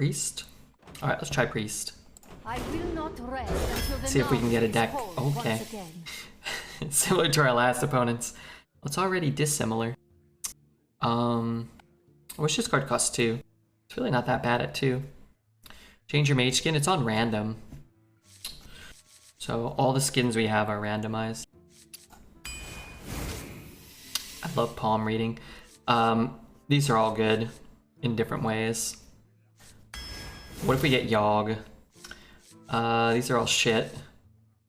Priest? Alright, let's try Priest. I will not rest until the See if we can get a deck. whole Okay. once again. Similar to our last opponents. It's already dissimilar. Wish this card costs 2. It's really not that bad at 2. Change your mage skin. It's on random. So all the skins we have are randomized. I love palm reading. These are all good in different ways. What if we get Yogg? These are all shit.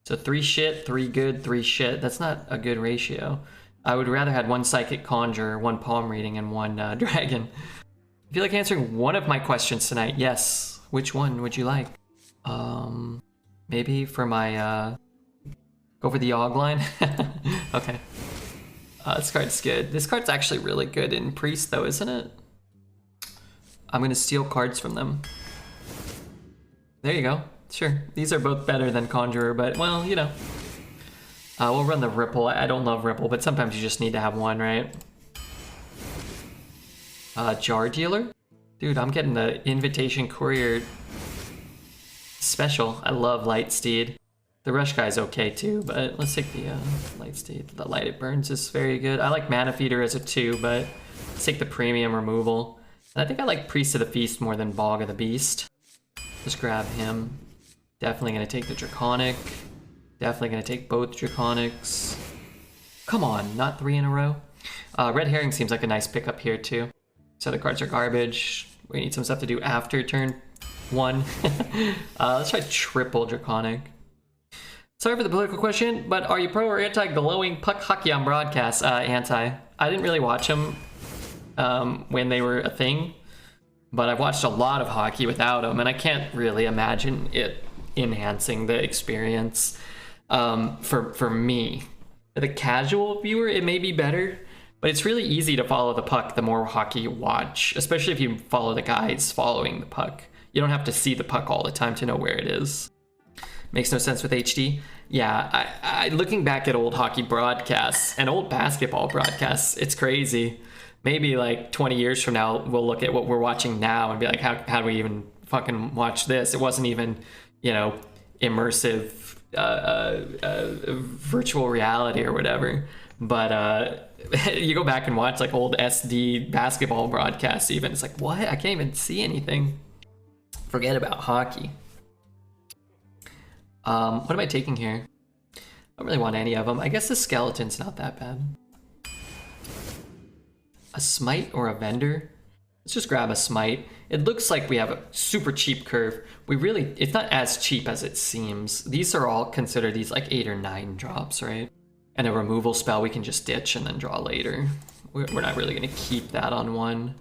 So 3 shit, 3 good, 3 shit. That's not a good ratio. I would rather had 1 Psychic Conjure, 1 Palm Reading, and 1 Dragon. I feel like answering one of my questions tonight. Yes. Which one would you like? Maybe for my, go for the Yogg line? Okay. This card's good. This card's actually really good in Priest though, isn't it? I'm gonna steal cards from them. There you go. Sure. These are both better than Conjurer, but, well, you know. We'll run the Ripple. I don't love Ripple, but sometimes you just need to have one, right? Jar Dealer? Dude, I'm getting the Invitation Courier special. I love Lightsteed. The Rush guy's okay too, but let's take the Lightsteed. The Light It Burns is very good. I like Mana Feeder as a 2, but let's take the premium removal. And I think I like Priest of the Feast more than Bog of the Beast. Just grab him. Definitely gonna take the Draconic. Definitely gonna take both Draconics. Come on, not 3 in a row. Red Herring seems like a nice pickup here too. So the cards are garbage. We need some stuff to do after turn 1. Let's try triple Draconic. Sorry for the political question, but are you pro or anti glowing puck hockey on broadcast? Anti. I didn't really watch them when they were a thing, but I've watched a lot of hockey without them, and I can't really imagine it enhancing the experience. For me, the casual viewer, it may be better, but it's really easy to follow the puck the more hockey you watch, especially if you follow the guys following the puck. You don't have to see the puck all the time to know where it is. Makes no sense with HD. Yeah, I looking back at old hockey broadcasts and old basketball broadcasts, it's crazy. Maybe like 20 years from now, we'll look at what we're watching now and be like, how do we even fucking watch this? It wasn't even, you know, immersive virtual reality or whatever. But you go back and watch like old SD basketball broadcasts even. It's like, what? I can't even see anything. Forget about hockey. What am I taking here? I don't really want any of them. I guess the skeleton's not that bad. A smite or a vendor? Let's just grab a smite. It looks like we have a super cheap curve. It's not as cheap as it seems. These are all considered these like 8 or 9 drops, right? And a removal spell we can just ditch and then draw later. We're not really gonna keep that on one.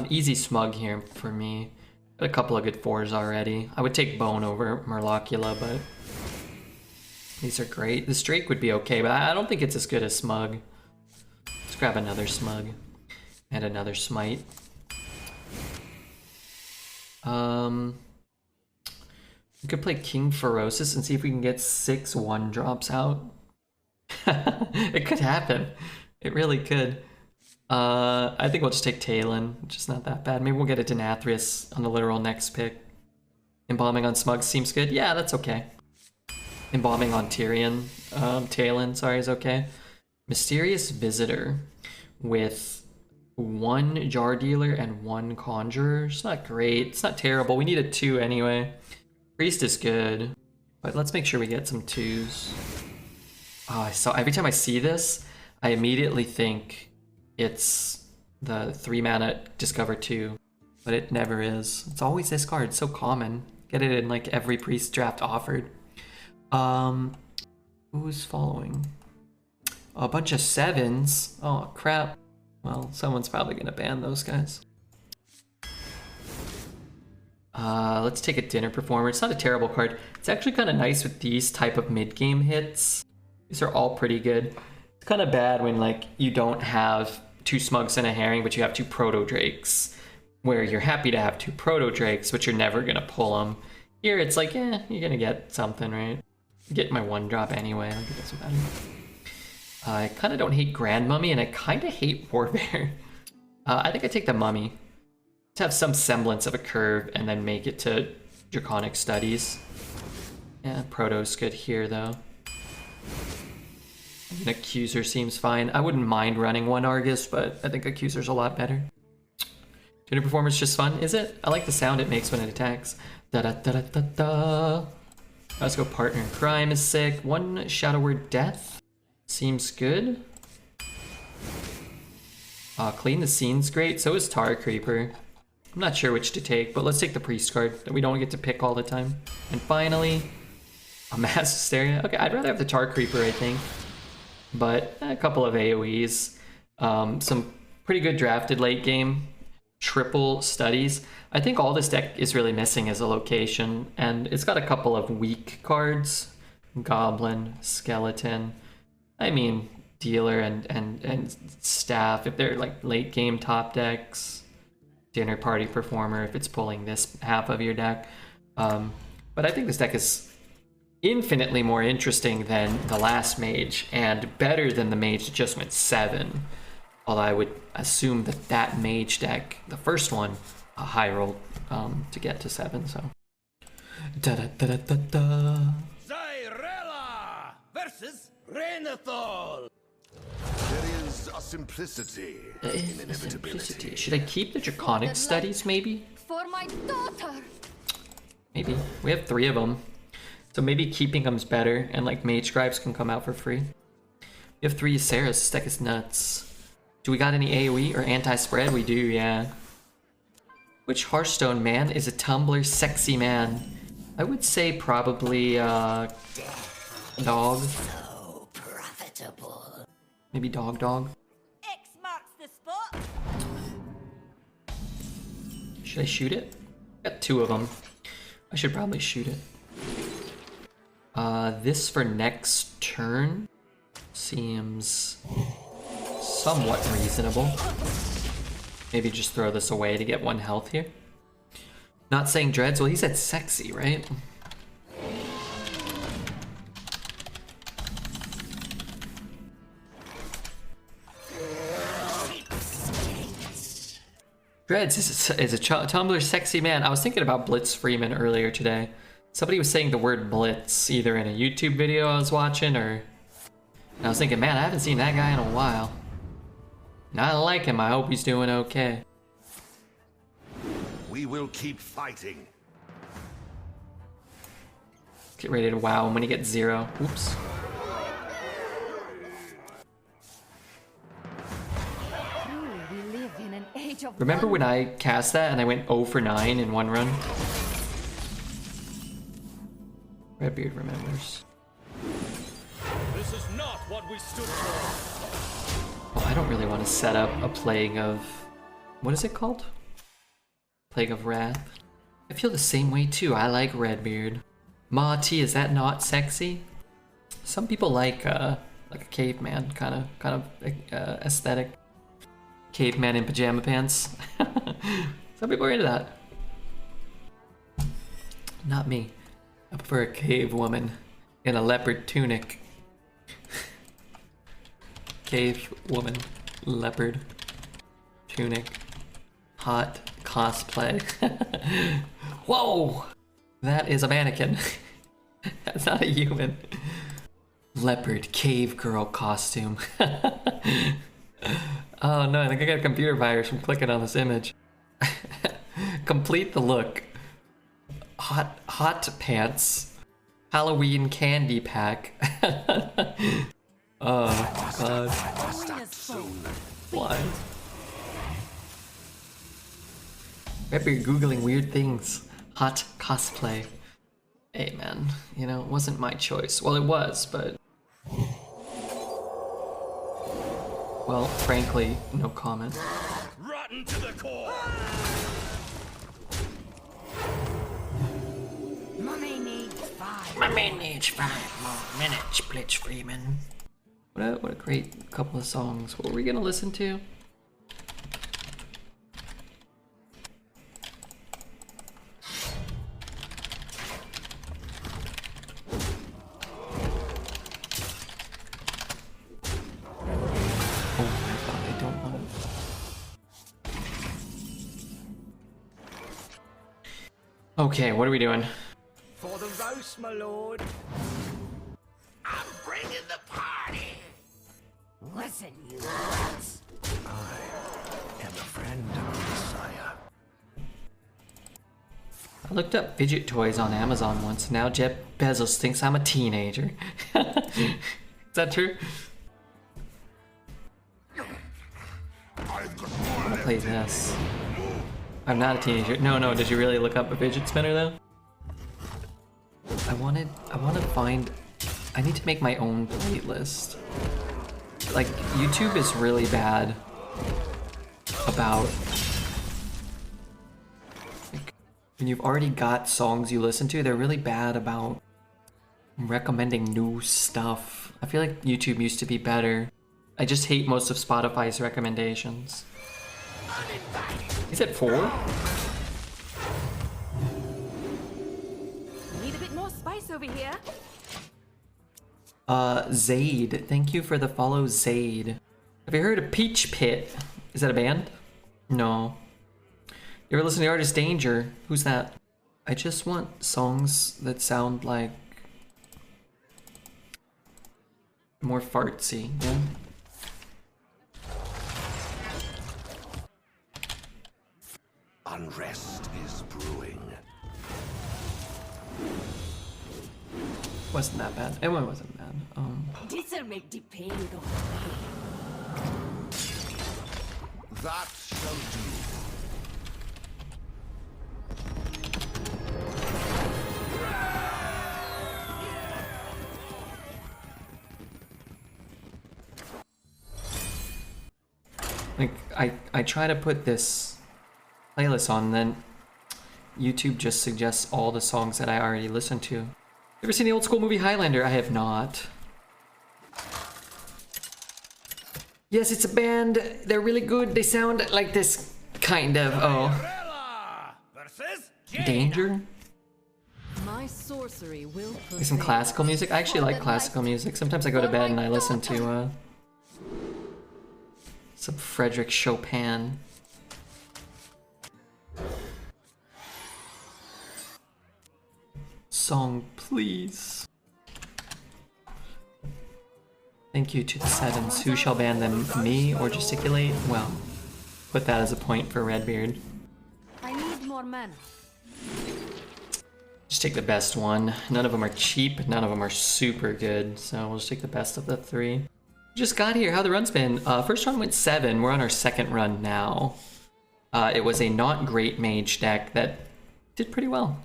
Easy smug here for me. Got a couple of good 4s already. I would take Bone over Murlocula, but these are great. This Drake would be okay, but I don't think it's as good as Smug. Let's grab another Smug and another Smite. We could play King Ferocis and see if we can get 6 1-drops out. It could happen. It really could. I think we'll just take Talon, which is not that bad. Maybe we'll get a Denathrius on the literal next pick. Embalming on Smug seems good. Yeah, that's okay. Embalming on Talon, sorry, is okay. Mysterious Visitor with 1 Jar Dealer and 1 Conjurer. It's not great. It's not terrible. We need a 2 anyway. Priest is good, but let's make sure we get some 2s. Oh, every time I see this, I immediately think it's the 3 mana Discover 2, but it never is. It's always this card. It's so common. Get it in like every Priest draft offered. Who's following? A bunch of 7s. Oh crap. Well, someone's probably gonna ban those guys. Let's take a Dinner Performer. It's not a terrible card. It's actually kind of nice with these type of mid-game hits. These are all pretty good. It's kind of bad when like you don't have 2 Smugs and a Herring, but you have 2 Proto Drakes, where you're happy to have 2 Proto Drakes, but you're never gonna pull them. Here it's like, you're gonna get something, right? Get my 1-drop anyway. Like it doesn't matter. I kind of don't hate Grand Mummy, and I kind of hate Warbear. I think I take the Mummy. to have some semblance of a curve and then make it to Draconic Studies. Yeah, Proto's good here though. An Accuser seems fine. I wouldn't mind running one Argus, but I think Accuser's a lot better. Tuner Performer's just fun, is it? I like the sound it makes when it attacks. Da da da da da da. Let's go Partner in Crime is sick. One Shadow Word Death seems good. Clean the Scene's great. So is Tar Creeper. I'm not sure which to take, but let's take the Priest card that we don't get to pick all the time. And finally, a Mass Hysteria. Okay, I'd rather have the Tar Creeper, I think. But a couple of AoEs. Some pretty good drafted late game. Triple Studies. I think all this deck is really missing is a location, and it's got a couple of weak cards. Goblin, Skeleton. I mean, Dealer and Staff if they're like late game top decks. Dinner Party Performer if it's pulling this half of your deck. But I think this deck is infinitely more interesting than the last Mage and better than the Mage that just went 7. Although I would assume that that Mage deck, the first one, a high roll to get to 7. So da da da da da da. Zyrella versus Renathal. There is a simplicity in inevitability. Should I keep the Draconic Studies, maybe? For my daughter. Maybe. We have 3 of them. So maybe keeping them's better, and like Mage Scribes can come out for free. We have 3 Sarahs. This deck is nuts. Do we got any AoE or anti-spread? We do, yeah. Which Hearthstone man is a Tumblr sexy man? I would say probably Dog. So profitable. Maybe Dog. X marks the spot. Should I shoot it? Got 2 of them. I should probably shoot it. This for next turn seems somewhat reasonable. Maybe just throw this away to get 1 health here. Not saying Dreads. Well, he said sexy, right? Dreads is a Tumblr sexy man. I was thinking about Blitz Freeman earlier today. Somebody was saying the word Blitz either in a YouTube video I was watching or... And I was thinking, man, I haven't seen that guy in a while. And I like him. I hope he's doing okay. We will keep fighting. Get ready to wow him when he gets 0. Oops. Truly, we live in an age of Remember when I cast that and I went 0 for 9 in 1 run? Redbeard remembers. This is not what we stood for. Well, I don't really want to set up a Plague of... What is it called? Plague of Wrath. I feel the same way too. I like Redbeard. Ma T, is that not sexy? Some people like a caveman kind of aesthetic. Caveman in pajama pants. Some people are into that. Not me. I prefer a cave woman in a leopard tunic. Cave woman, leopard tunic, hot cosplay. Whoa! That is a mannequin. That's not a human. Leopard cave girl costume. Oh no, I think I got a computer virus from clicking on this image. Complete the look. Hot pants. Halloween candy pack. Oh god. Why? Remember you're googling weird things. Hot cosplay. Hey man, you know, it wasn't my choice. Well, it was, but... Well, frankly, no comment. Rotten to the core. Mummy needs 5. Mummy needs 5 more minutes, Blitz Freeman. What a great couple of songs. What were we gonna listen to? Okay, what are we doing? For the roast, my lord. I'm bringing the party. Listen, you rats. Am a friend of Messiah. I looked up fidget toys on Amazon once. Now Jeff Bezos thinks I'm a teenager. Is that true? I've got I'm more gonna left play in me. this. I'm not a teenager. No, did you really look up a fidget spinner though? I want to find, I need to make my own playlist. Like, YouTube is really bad about, like, when you've already got songs you listen to, they're really bad about recommending new stuff. I feel like YouTube used to be better. I just hate most of Spotify's recommendations. Is it 4? Need a bit more spice over here. Zaid. Thank you for the follow, Zaid. Have you heard of Peach Pit? Is that a band? No. You ever listen to the artist Danger? Who's that? I just want songs that sound like more fartsy, yeah? Unrest is brewing. Wasn't that bad. It wasn't bad. This'll make the pain go away. That shall do. Like, I try to put this playlist on, then YouTube just suggests all the songs that I already listened to. Ever seen the old school movie Highlander? I have not. Yes, it's a band. They're really good. They sound like this kind of. Oh. Rella versus Danger? My sorcery will Like some classical music? I actually like classical music. Sometimes I go to bed and I listen to some Frederick Chopin. Song, please. Thank you to the sevens. Who shall ban them? Me or gesticulate? Well, put that as a point for Redbeard. I need more mana. Just take the best one. None of them are cheap. None of them are super good. So we'll just take the best of the 3. Just got here. How the run's been? First run went 7. We're on our second run now. It was a not great mage deck that did pretty well.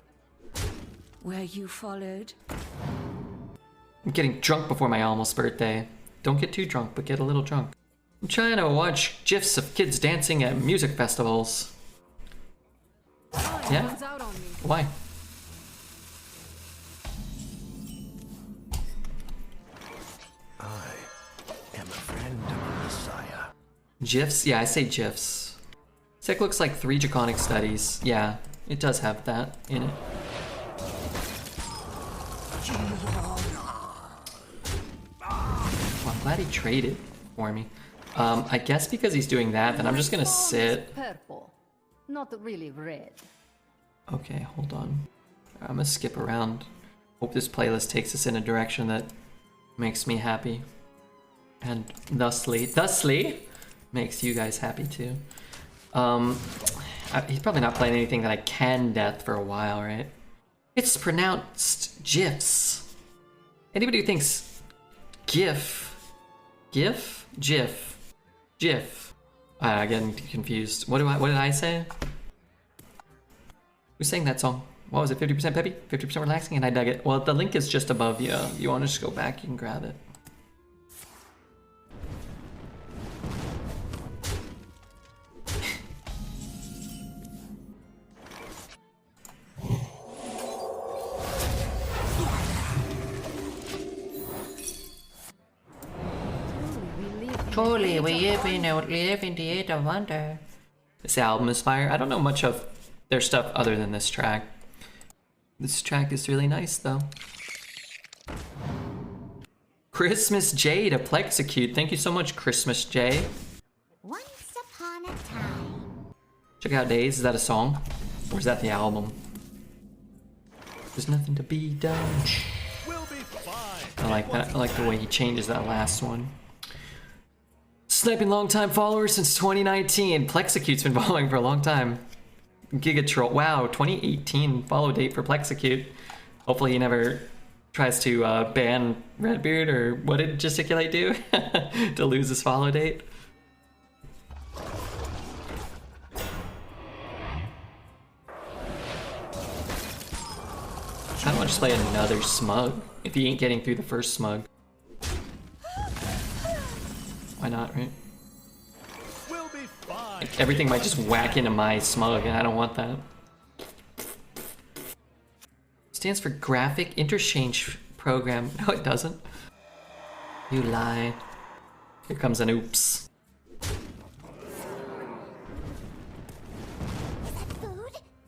Were you followed? I'm getting drunk before my almost birthday. Don't get too drunk, but get a little drunk. I'm trying to watch GIFs of kids dancing at music festivals. Yeah? Out on me. Why? I am a friend of Messiah. GIFs? Yeah, I say GIFs. This looks like 3 Draconic studies. Yeah, it does have that in it. Well, I'm glad he traded for me. I guess because he's doing that, then I'm just gonna sit. Purple, not really red. Okay, hold on. I'm gonna skip around. Hope this playlist takes us in a direction that makes me happy. And thusly, makes you guys happy too. He's probably not playing anything that I can death for a while, right? It's pronounced GIFs. Anybody who thinks GIF, I'm getting confused. What did I say? Who sang that song? What was it? 50% peppy, 50% relaxing, and I dug it. Well, the link is just above you. You want to just go back, you can grab it. Truly, we live in the age of wonder. This album is fire. I don't know much of their stuff other than this track. This track is really nice, though. Christmas J to Plexecute. Thank you so much, Christmas J. Once upon a time. Check out Days. Is that a song? Or is that the album? There's nothing to be done. We'll be fine. I like that. I like the way he changes that last one. Sniping long-time follower since 2019. Plexicute's been following for a long time. Gigatroll. Wow, 2018 follow date for Plexicute. Hopefully he never tries to ban Redbeard, or what did Gesticulate do to lose his follow date? I don't want to just play another smug if he ain't getting through the first smug. Why not, right? We'll be fine. Like, everything might just whack into my smug, and I don't want that. Stands for Graphic Interchange Program. No, it doesn't. You lie. Here comes an oops.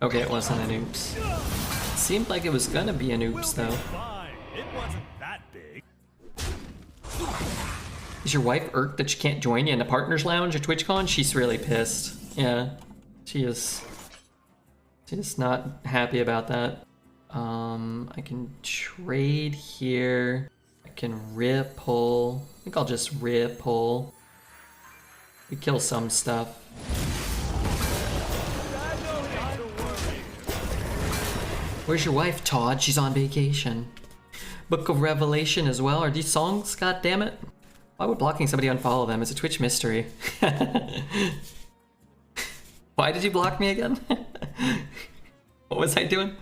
Okay, it wasn't an oops. Seemed like it was gonna be an oops, though. Fine. It wasn't that big. Is your wife irked that she can't join you in the partners lounge at TwitchCon? She's really pissed. Yeah, she is. She's not happy about that. I can trade here. I can ripple. I think I'll just ripple. We kill some stuff. Where's your wife, Todd? She's on vacation. Book of Revelation as well. Are these songs? God damn it. Why would blocking somebody unfollow them? It's a Twitch mystery. Why did you block me again? What was I doing?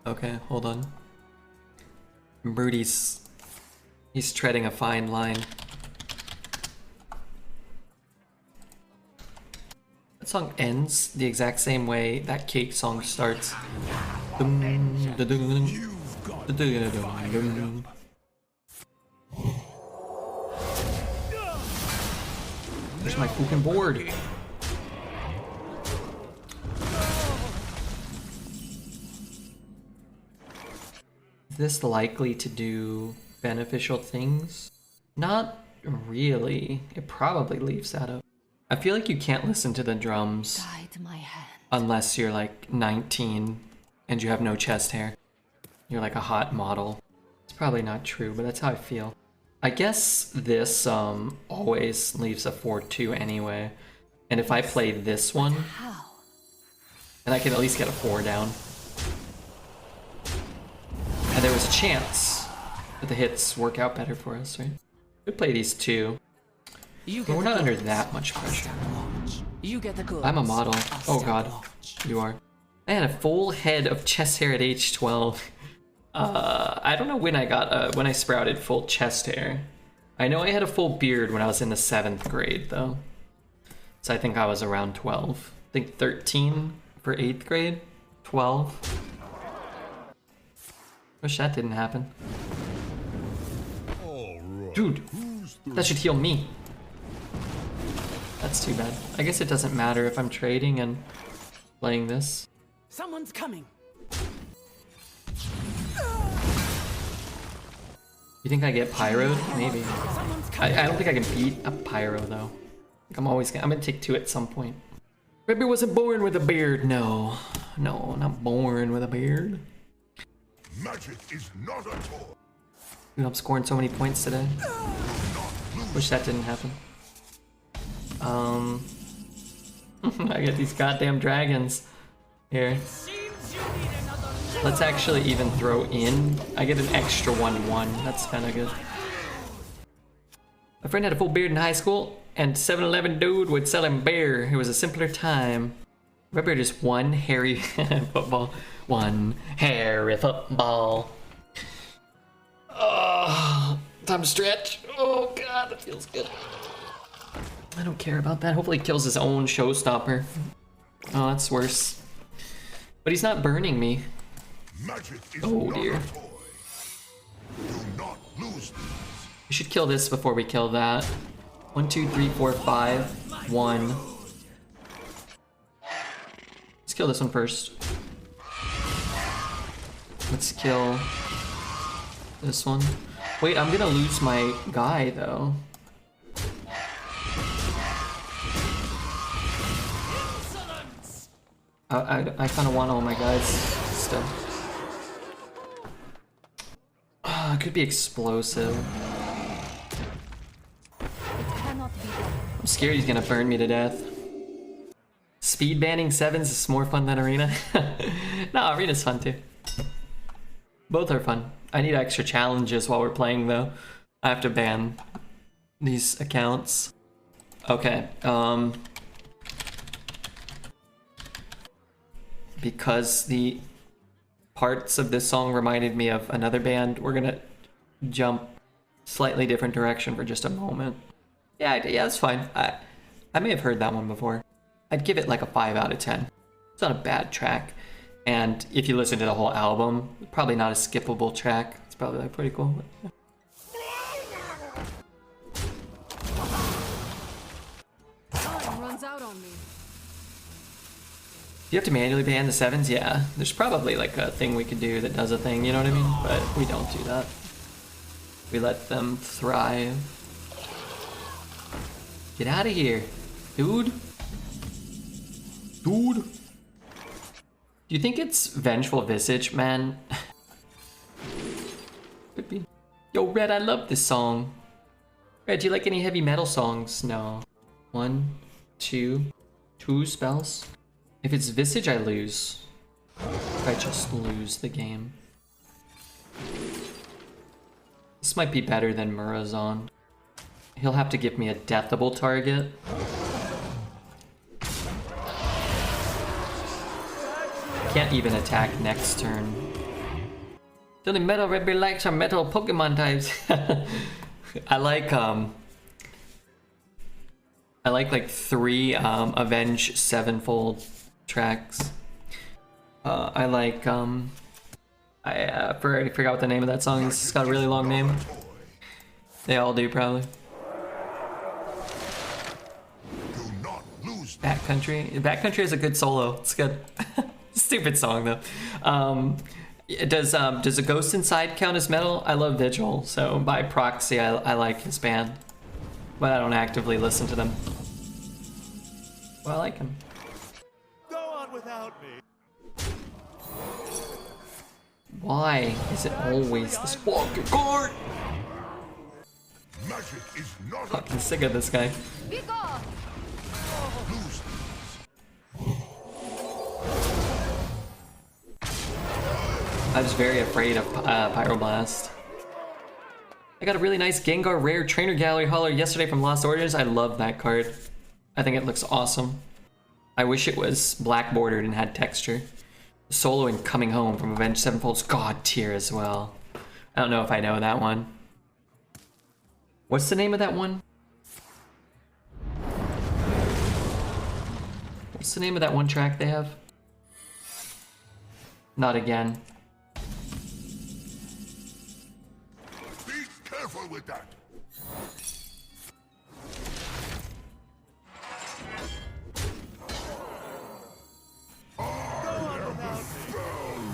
Okay, hold on. Brody's... he's treading a fine line. That song ends the exact same way that Cake song starts. Where's my fucking board? Is this likely to do beneficial things? Not really. It probably leaves that up. I feel like you can't listen to the drums Guide my hand. unless you're like 19 and you have no chest hair. You're like a hot model. It's probably not true, but that's how I feel. I guess this always leaves a 4-2 anyway. And if I play this one, How? then I can at least get a 4 down. And there was a chance that the hits work out better for us, right? We play these two. But we're not under that much pressure. You get the goods. I'm a model. Oh god, you are. I had a full head of chest hair at age 12. I don't know when I got when I sprouted full chest hair. I know I had a full beard when I was in the 7th grade though. So I think I was around 12. I think 13 for 8th grade. 12. Wish that didn't happen. Dude, that should heal me. That's too bad. I guess it doesn't matter if I'm trading and playing this. Someone's coming. You think I get pyroed? Maybe. I don't think I can beat a pyro though. I'm gonna take 2 at some point. Rebby wasn't born with a beard. No, not born with a beard. Magic is not a toy. Dude, I'm scoring so many points today. Wish that didn't happen. I get these goddamn dragons here. Let's actually even throw in. I get an extra 1/1. That's kind of good. My friend had a full beard in high school, and 7-Eleven dude would sell him beer. It was a simpler time. Remember, just one hairy football. One hairy football. Oh, time to stretch. Oh god, that feels good. I don't care about that. Hopefully he kills his own showstopper. Oh, that's worse. But he's not burning me. Oh dear. We should kill this before we kill that. 1, 2, 3, 4, 5. 1. Let's kill this one first. Let's kill this one. Wait, I'm gonna lose my guy though. I kind of want all my guys still. It could be explosive. Cannot be done. I'm scared he's gonna burn me to death. Speed banning sevens is more fun than arena. No, arena's fun too. Both are fun. I need extra challenges while we're playing though. I have to ban these accounts. Okay, because the parts of this song reminded me of another band, we're gonna jump slightly different direction for just a moment. Yeah, that's fine. I may have heard that one before. I'd give it like a 5 out of 10. It's not a bad track. And if you listen to the whole album, probably not a skippable track. It's probably like pretty cool. But, yeah. Time runs out on me. Do you have to manually ban the sevens? Yeah. There's probably like a thing we could do that does a thing, you know what I mean? But we don't do that. We let them thrive. Get out of here, dude. Dude. Do you think it's Vengeful Visage, man? Could be. Yo, Red, I love this song. Red, do you like any heavy metal songs? No. 1, 2 spells. If it's Visage, I lose. I just lose the game. This might be better than Murazon. He'll have to give me a deathable target. Can't even attack next turn. The only metal Redbeard likes are metal Pokemon types. I like 3 Avenge Sevenfold tracks. I already forgot what the name of that song is. It's got a really long name. They all do probably. Backcountry. Backcountry is a good solo. It's good. Stupid song though. Does a Ghost Inside count as metal? I love Vigil, so by proxy I like his band, but I don't actively listen to them. Well, I like him. Go on without me. Why is it always this fucking card? Magic is not a Fucking sick of this guy. Be gone. lose. I was very afraid of Pyroblast. I got a really nice Gengar Rare Trainer Gallery hauler yesterday from Lost Orders. I love that card. I think it looks awesome. I wish it was black bordered and had texture. Soloing Coming Home from Avenged Sevenfold's God tier as well. I don't know if I know that one. What's the name of that one? What's the name of that one track they have? Not again. Be careful with that.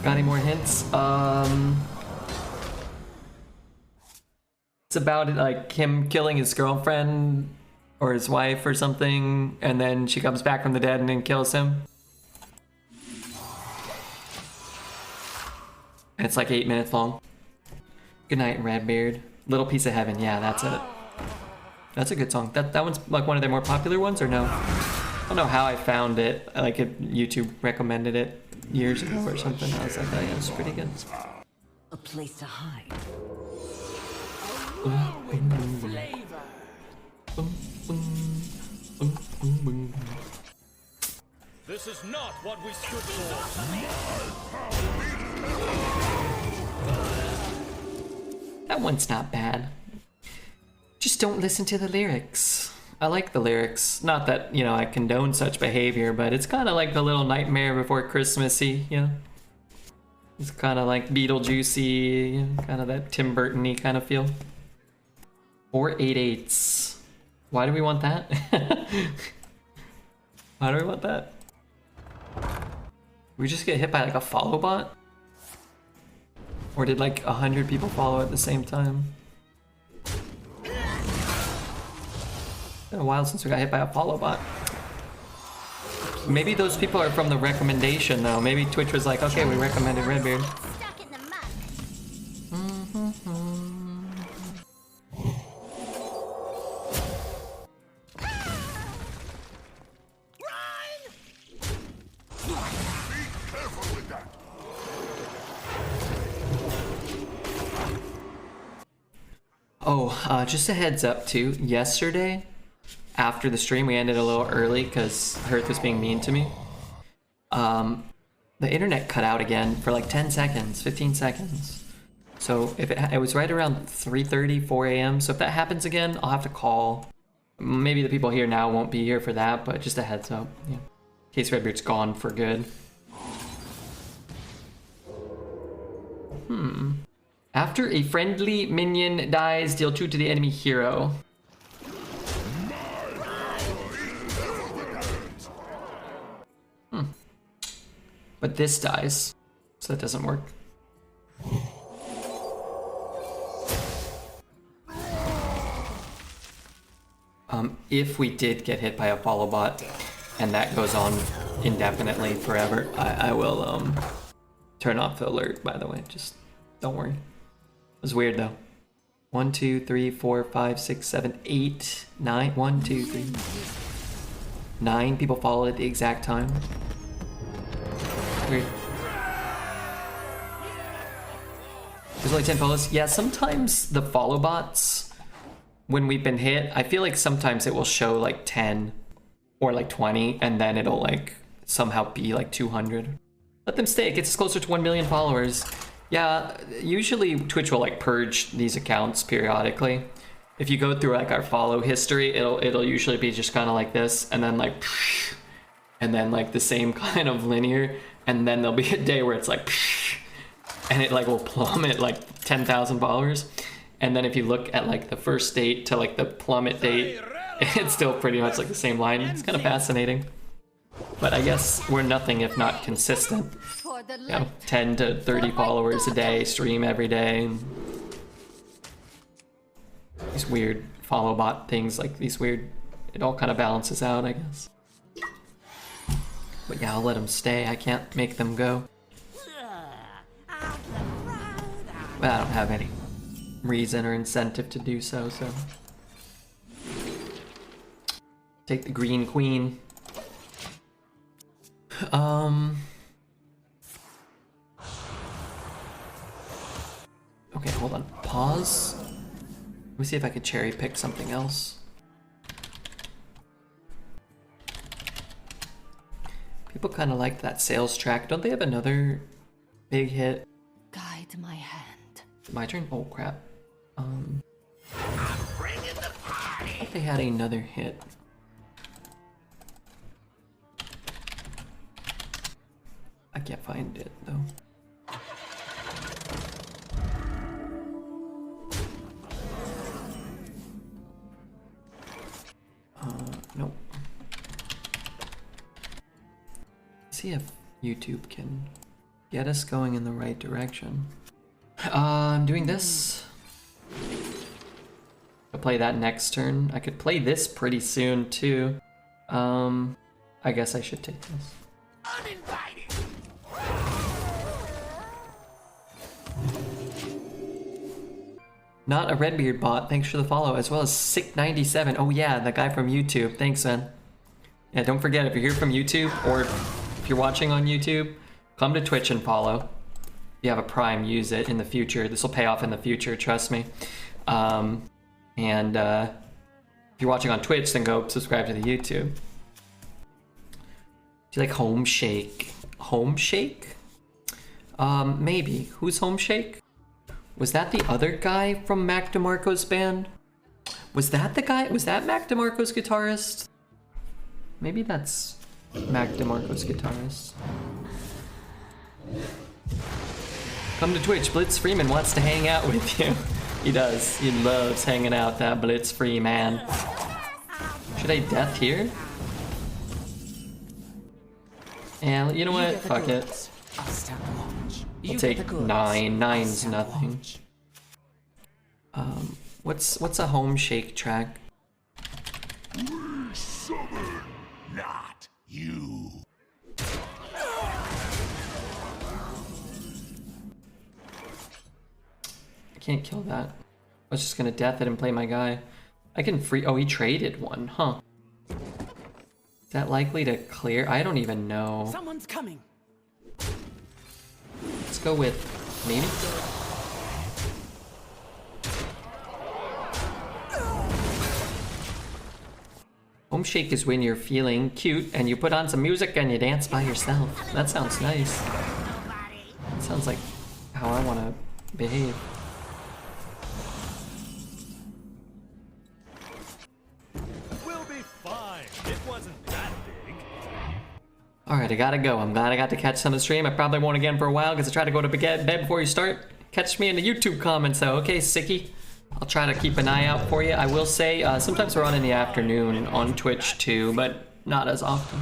Got any more hints? It's about like him killing his girlfriend or his wife or something, and then she comes back from the dead and then kills him. And it's like 8 minutes long. Good night, Redbeard. Little Piece of Heaven. Yeah, that's it. That's a good song. That one's like one of their more popular ones, or no? I don't know how I found it. Like if YouTube recommended it years ago or something. I was like, oh yeah, it's pretty good. A place to hide. This is not what we stood for. That one's not bad. Just don't listen to the lyrics. I like the lyrics. Not that, you know, I condone such behavior, but it's kind of like the little Nightmare Before Christmassy, you know? It's kind of like Beetlejuicy, you know, kind of that Tim Burton-y kind of feel. 488s. Why do we want that? Why do we want that? We just get hit by like a follow bot? Or did like 100 people follow at the same time? It's been a while since we got hit by a follow bot. Maybe those people are from the recommendation though. Maybe Twitch was like, okay, we recommended Redbeard. Stuck in the muck. Careful with that. Oh, just a heads up too. Yesterday, after the stream, we ended a little early because Hearth was being mean to me. The internet cut out again for like 10 seconds, 15 seconds. So if it was right around 3:30, 4 a.m. So if that happens again, I'll have to call. Maybe the people here now won't be here for that, but just a heads up. Yeah. In case Redbeard's gone for good. After a friendly minion dies, deal 2 to the enemy hero. But this dies, so that doesn't work. If we did get hit by a follow bot, and that goes on indefinitely forever, I will turn off the alert, by the way, just don't worry. It was weird though. 1, 2, 3, 4, 5, 6, 7, 8, 9. 1, 2, 3. 9 people followed at the exact time. Weird. There's only 10 follows. Yeah, sometimes the follow bots, when we've been hit, I feel like sometimes it will show like 10 or like 20, and then it'll like somehow be like 200. Let them stay. It gets us closer to 1 million followers. Yeah, usually Twitch will like purge these accounts periodically. If you go through like our follow history, it'll usually be just kind of like this, and then like, and then like the same kind of linear, and then there'll be a day where it's like, and it like will plummet like 10,000 followers. And then if you look at like the first date to like the plummet date, it's still pretty much like the same line. It's kind of fascinating. But I guess we're nothing if not consistent. For the You know, light. 10 to 30 followers a day, stream every day. These weird follow bot things, like these weird, it all kind of balances out, I guess. But yeah, I'll let them stay. I can't make them go. But I don't have any reason or incentive to do so, so. Take the green queen. Okay, hold on. Pause. Let me see if I could cherry pick something else. People kind of like that sales track. Don't they have another big hit? Guide my hand. My turn? Oh crap. I thought they had another hit. I can't find it though. Nope. See if YouTube can get us going in the right direction. I'm doing this. I'll play that next turn. I could play this pretty soon too. I guess I should take this. Uninvited. Not a Redbeard bot, thanks for the follow, as well as Sick97. Oh yeah, the guy from YouTube. Thanks, man. Yeah, don't forget, if you're here from YouTube, or if you're watching on YouTube, come to Twitch and follow. If you have a Prime, use it in the future. This will pay off in the future, trust me. If you're watching on Twitch, then go subscribe to the YouTube. Do you like Home Shake? Home Shake? Maybe. Who's Home Shake? Was that the other guy from Mac DeMarco's band? Was that the guy? Was that Mac DeMarco's guitarist? Maybe that's Mac DeMarco's guitarist. Come to Twitch. Blitz Freeman wants to hang out with you. He does. He loves hanging out, that Blitz Free man. Should I death here? Yeah, you know what? Fuck it. I'll stand watch. I'll You take get the goods. 9. I'll 9's stand nothing. watch. What's a Home Shake track? Summer not You. I can't kill that. I was just gonna death it and play my guy. I can free. Oh, he traded one, huh? Is that likely to clear? I don't even know. Someone's coming. Let's go with maybe. Home shake is when you're feeling cute and you put on some music and you dance by yourself. That sounds nice. Sounds like how I want to behave. We'll be fine. It wasn't that big. Alright, I gotta go. I'm glad I got to catch some of the stream. I probably won't again for a while because I try to go to bed before you start. Catch me in the YouTube comments though. Okay, Sicky. I'll try to keep an eye out for you. I will say, sometimes we're on in the afternoon on Twitch too, but not as often.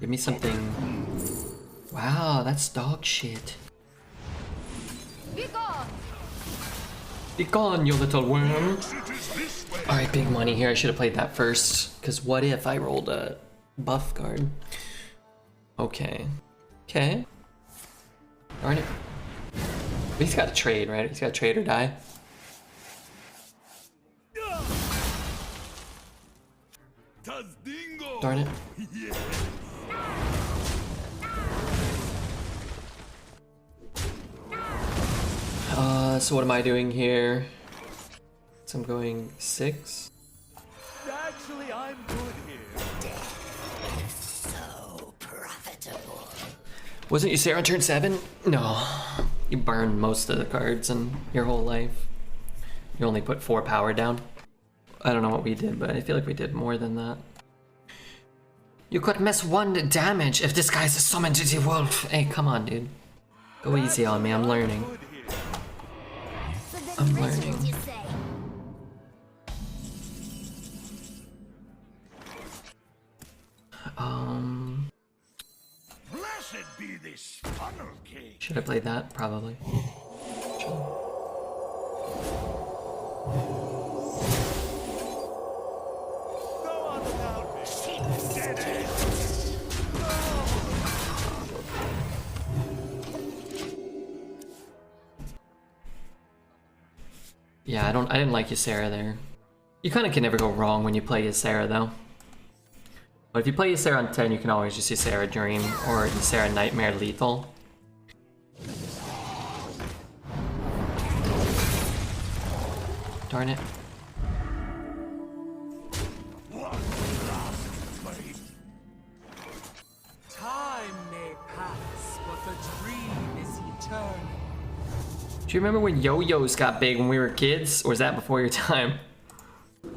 Give me something. Wow, that's dog shit. Be gone. Be gone, you little worm. Alright, big money here. I should have played that first. Because what if I rolled a buff card? Okay. Okay. Darn it. But he's got to trade, right? He's got to trade or die. Darn it. So what am I doing here? So I'm going 6. Actually, I'm good here. So profitable. Wasn't you Sarah on turn 7? No. You burned most of the cards in your whole life. You only put 4 power down. I don't know what we did, but I feel like we did more than that. You could miss 1 damage if this guy's a summon to the wolf. Hey, come on, dude. Go easy on me, I'm learning. I'm learning. Blessed be this funnel cake. Should I play that? Probably. Go on without me. Did it. Yeah, I didn't like Ysera there. You kind of can never go wrong when you play Ysera though. But if you play Ysera on 10, you can always just Ysera Dream or Ysera Nightmare Lethal. Darn it. Time may pass, but the dream is eternal. Do you remember when yo-yos got big when we were kids? Or was that before your time?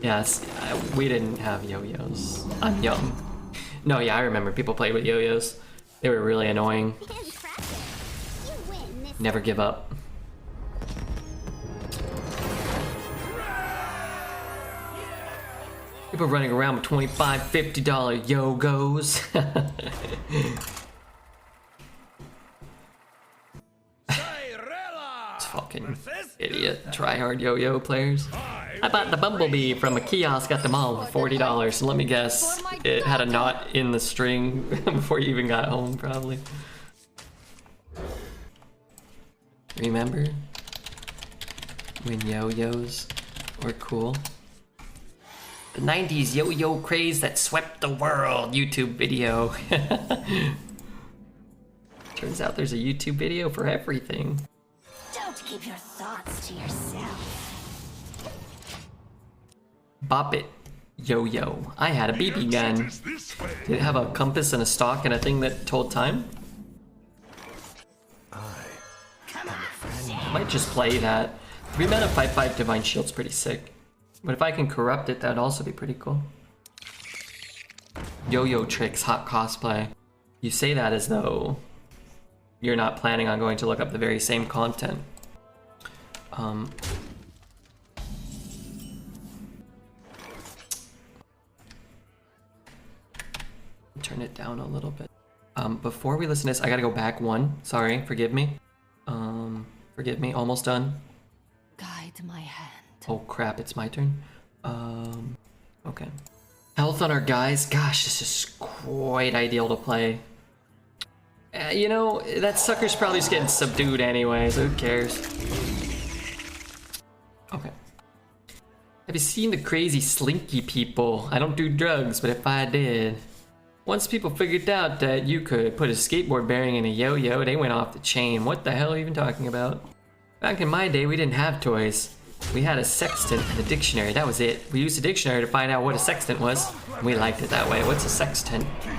Yes, we didn't have yo-yos. I'm young. No, yeah, I remember people played with yo-yos. They were really annoying. Never give up. People running around with $25, $50 yo-gos. Fucking idiot. Try-hard yo-yo players. I bought the Bumblebee from a kiosk at the mall for $40. So let me guess, it had a knot in the string before you even got home, probably. Remember when yo-yos were cool? The 90s yo-yo craze that swept the world YouTube video. Turns out there's a YouTube video for everything. Don't keep your thoughts to yourself. Bop it, yo-yo. I had a BB gun. Did it have a compass and a stock and a thing that told time? I might just play that. 3 mana 5/5 Divine Shield's pretty sick. But if I can corrupt it, that'd also be pretty cool. Yo-yo tricks, hot cosplay. You say that as though you're not planning on going to look up the very same content. Turn it down a little bit. Before we listen to this, I gotta go back 1. Sorry, forgive me. Forgive me, almost done. Guide my hand. Oh crap, it's my turn. Okay. Health on our guys. Gosh, this is quite ideal to play. You know, that sucker's probably just getting subdued anyways. Who cares? Okay. Have you seen the crazy slinky people? I don't do drugs, but if I did. Once people figured out that you could put a skateboard bearing in a yo-yo, they went off the chain. What the hell are you even talking about? Back in my day, we didn't have toys. We had a sextant and a dictionary, that was it. We used a dictionary to find out what a sextant was, and we liked it that way. What's a sextant? I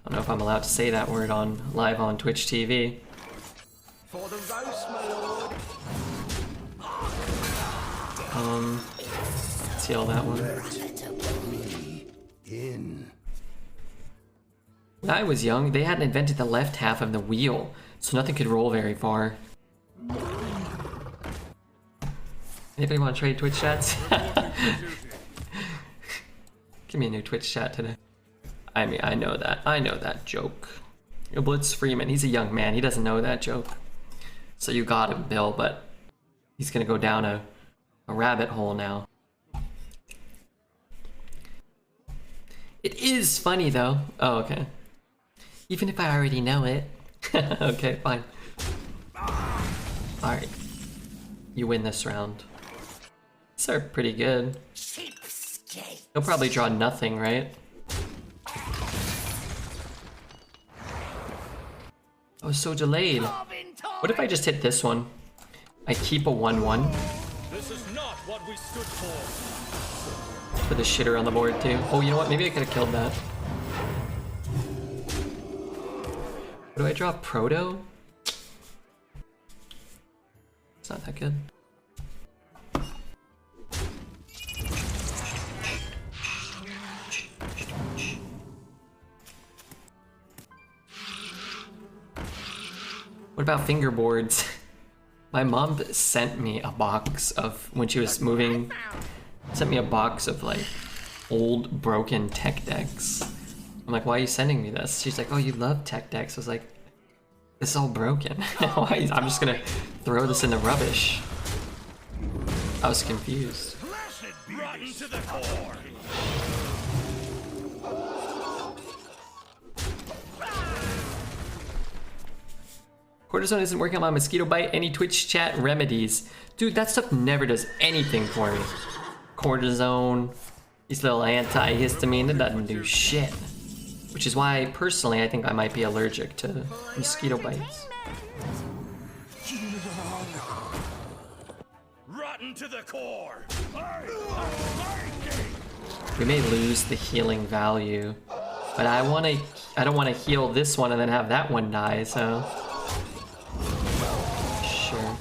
don't know if I'm allowed to say that word on live on Twitch TV. For the roast, my lord. Seal that one. When I was young, they hadn't invented the left half of the wheel, so nothing could roll very far. Anybody want to trade Twitch chats? Give me a new Twitch chat today. I mean, I know that joke. Blitz Freeman, he's a young man, he doesn't know that joke. So you got him, Bill, but he's gonna go down a rabbit hole now. It is funny though. Oh, okay. Even if I already know it. Okay, fine. Alright. You win this round. These are pretty good. He'll probably draw nothing, right? I was so delayed. What if I just hit this one? I keep a 1/1. This is not what we stood for. Put a shitter on the board too. Oh, you know what? Maybe I could have killed that. What do I draw? Proto? It's not that good. What about fingerboards? My mom sent me a box of, when she was moving, sent me a box of like old broken tech decks. I'm like, why are you sending me this? She's like, oh, you love tech decks. I was like, this is all broken. I'm just gonna throw this in the rubbish. I was confused. Rotten to the core. Cortisone isn't working on my mosquito bite. Any Twitch chat remedies? Dude, that stuff never does anything for me. Cortisone, these little antihistamine, it doesn't do shit. Which is why, personally, I think I might be allergic to mosquito bites. Rotten to the core. We may lose the healing value, but I don't want to heal this one and then have that one die, so... Sure.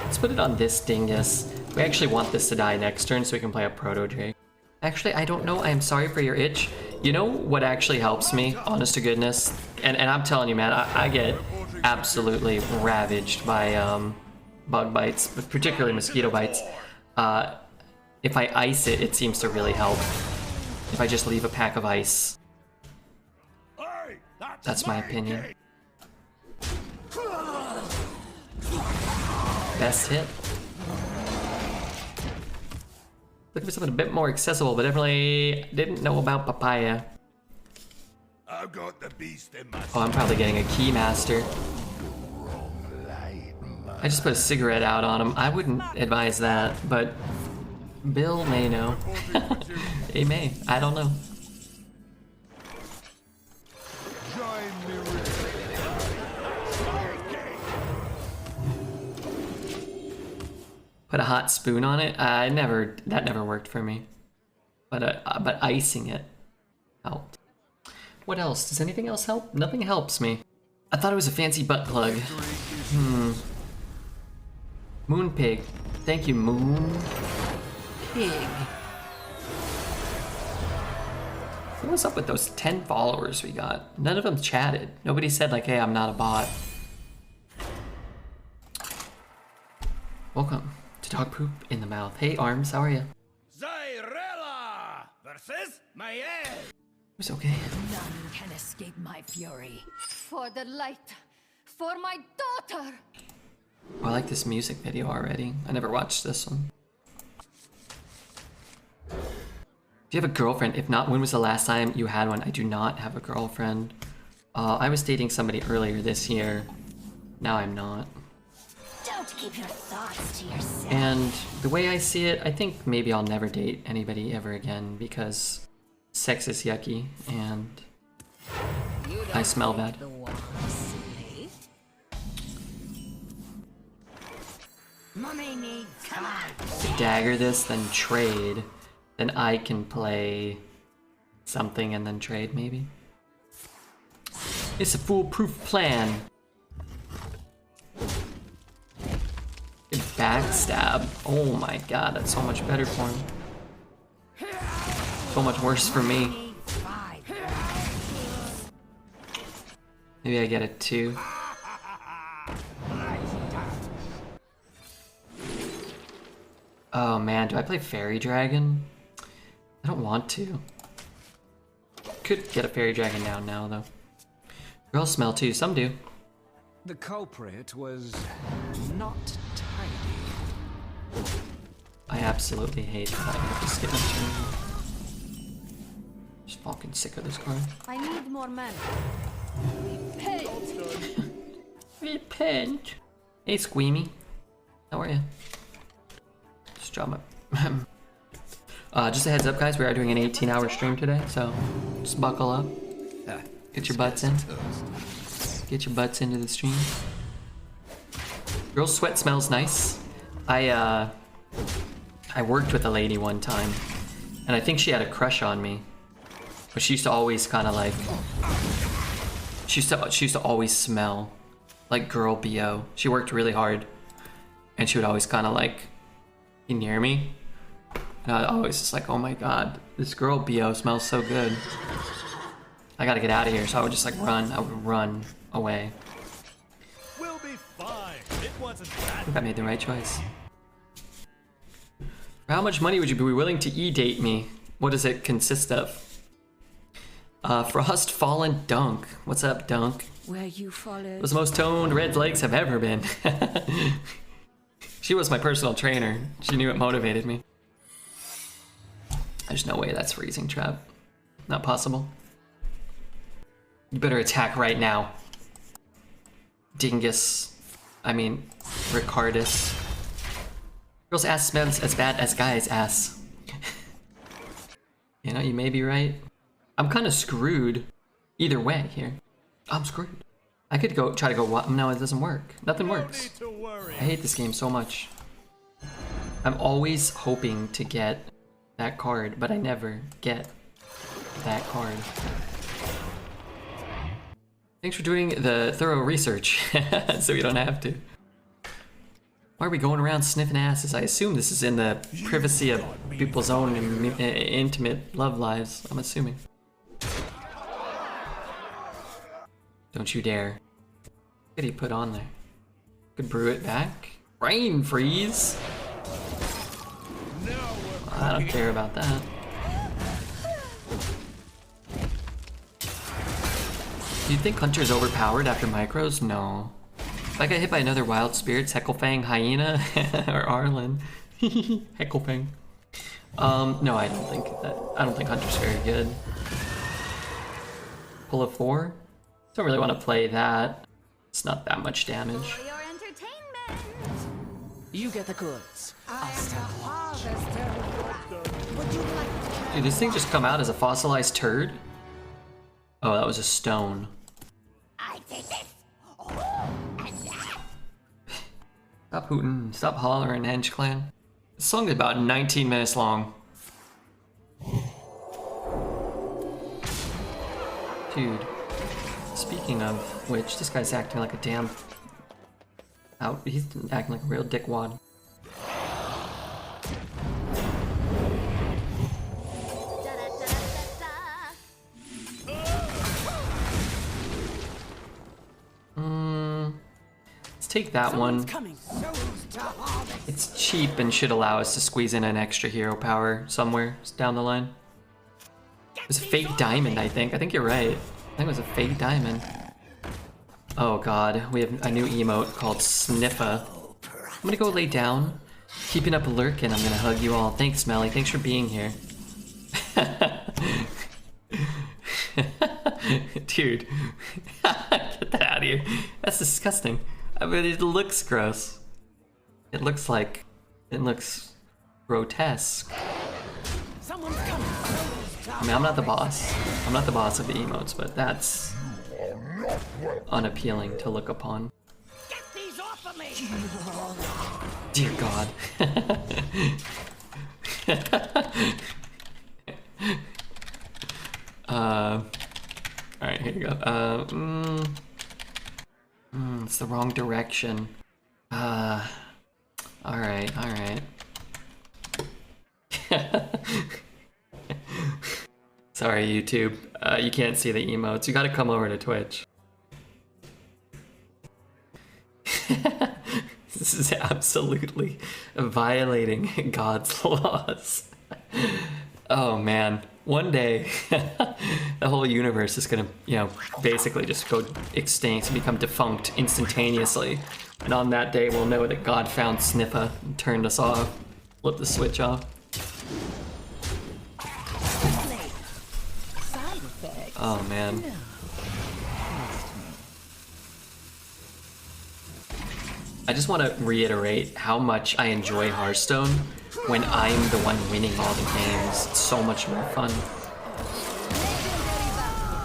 Let's put it on this dingus. We actually want this to die next turn so we can play a Proto Drake. Actually, I don't know. I am sorry for your itch. You know what actually helps me, honest to goodness? And I'm telling you, man, I get absolutely ravaged by bug bites, but particularly mosquito bites. If I ice it, it seems to really help. If I just leave a pack of ice. That's my opinion. Best hit. Looking for something a bit more accessible, but definitely didn't know about papaya. I've got the beast in my... Oh, I'm probably getting a Keymaster. I just put a cigarette out on him. I wouldn't advise that, but Bill may know. He may. I don't know. Put a hot spoon on it. That never worked for me. But icing it helped. What else? Does anything else help? Nothing helps me. I thought it was a fancy butt plug. Moon Pig. Thank you, Moon Pig. What's up with those 10 followers we got? None of them chatted. Nobody said like, hey, I'm not a bot. Welcome to Dog Poop in the Mouth. Hey, Arms, how are you? Zyrella versus Mayen. It's okay. None can escape my fury. For the light. For my daughter. Oh, I like this music video already. I never watched this one. Do you have a girlfriend? If not, when was the last time you had one? I do not have a girlfriend. I was dating somebody earlier this year. Now I'm not. Don't keep your thoughts to yourself. And the way I see it, I think maybe I'll never date anybody ever again because sex is yucky and I smell bad. The walls, silly. Mommy needs five. Dagger this, then trade. Then I can play something and then trade, maybe. It's a foolproof plan. Good backstab. Oh my god, that's so much better for him. So much worse for me. Maybe I get a 2. Oh man, do I play Fairy Dragon? I don't want to. Could get a Fairy Dragon down now though. Girls smell too, some do. The culprit was not tidy. I absolutely hate that I have to skip my turn. Just fucking sick of this card. I need more men. Repent. Hey Squeamy. How are you? Just drop my... just a heads up guys, we are doing an 18-hour stream today, so just buckle up. Get your butts in. Get your butts into the stream. Girl sweat smells nice. I worked with a lady one time, and I think she had a crush on me. But she used to always kind of like... She used to always smell like girl BO. She worked really hard, and she would always kind of like be near me. And I always just like, oh my god, this girl BO smells so good. I gotta get out of here, so I would just like run. I would run away. We'll be fine. It wasn't I that. think I made the right choice. For how much money would you be willing to e-date me? What does it consist of? Frost Fallen Dunk. What's up, Dunk? Where you followed. Was the most toned Red's legs have ever been. She was my personal trainer. She knew it motivated me. There's no way that's freezing trap. Not possible. You better attack right now. Dingus. I mean, Ricardus. Girl's ass smells as bad as guy's ass. You know, you may be right. I'm kind of screwed either way here. I'm screwed. I could go try to go. No, it doesn't work. Nothing works. Need to worry. I hate this game so much. I'm always hoping to get that card, but I never get that card. Thanks for doing the thorough research, so we don't have to. Why are we going around sniffing asses? I assume this is in the privacy of people's own intimate love lives, I'm assuming. Don't you dare. What did he put on there? Could brew it back? Rain freeze! I don't care about that. Do you think Hunter's overpowered after micros? No. If I get hit by another Wild Spirits, Hecklefang, Hyena, or Arlen. Hecklefang. No, I don't think that. I don't think Hunter's very good. Pull a 4? Don't really want to play that. It's not that much damage. For your entertainment. You get the goods. I'll stand watch. Dude, this thing just come out as a fossilized turd? Oh, that was a stone. I take this. Stop hooting, stop hollering, Henge Clan. This song is about 19 minutes long. Dude, speaking of which, this guy's acting like a damn... He's acting like a real dickwad. Let's take that one. It's cheap and should allow us to squeeze in an extra hero power somewhere down the line. It was a fake diamond, I think. I think you're right. I think it was a fake diamond. Oh god, we have a new emote called Sniffa. I'm gonna go lay down. Keeping up a lurk, and I'm gonna hug you all. Thanks, Melly. Thanks for being here. Dude. Get that out of here. That's disgusting. I mean, it looks gross. It looks grotesque. Someone's coming. I mean, I'm not the boss. I'm not the boss of the emotes, but that's unappealing to look upon. Get these off of me! Dear God. Alright, here you go. It's the wrong direction. Alright. Sorry, YouTube. You can't see the emotes. You gotta come over to Twitch. This is absolutely violating God's laws. Oh man. One day, the whole universe is gonna, basically just go extinct and become defunct instantaneously. And on that day, we'll know that God found Sniffa and turned us off. Flip the switch off. Oh man. I just want to reiterate how much I enjoy Hearthstone when I'm the one winning all the games. It's so much more fun.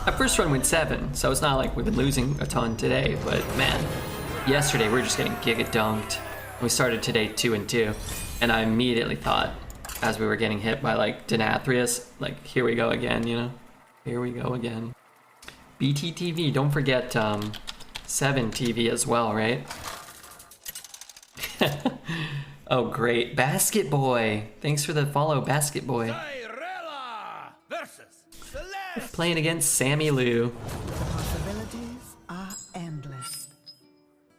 Our first run went 7, so it's not like we've been losing a ton today, but man, yesterday we were just getting giga dunked. We started today 2-2, and I immediately thought, as we were getting hit by like Nathria's, like here we go again, Here we go again. BTTV, don't forget 7TV as well, right? Oh great, Basket Boy! Thanks for the follow, Basket Boy. Tyrella versus Celeste. Playing against Sammy Lou. The possibilities are endless.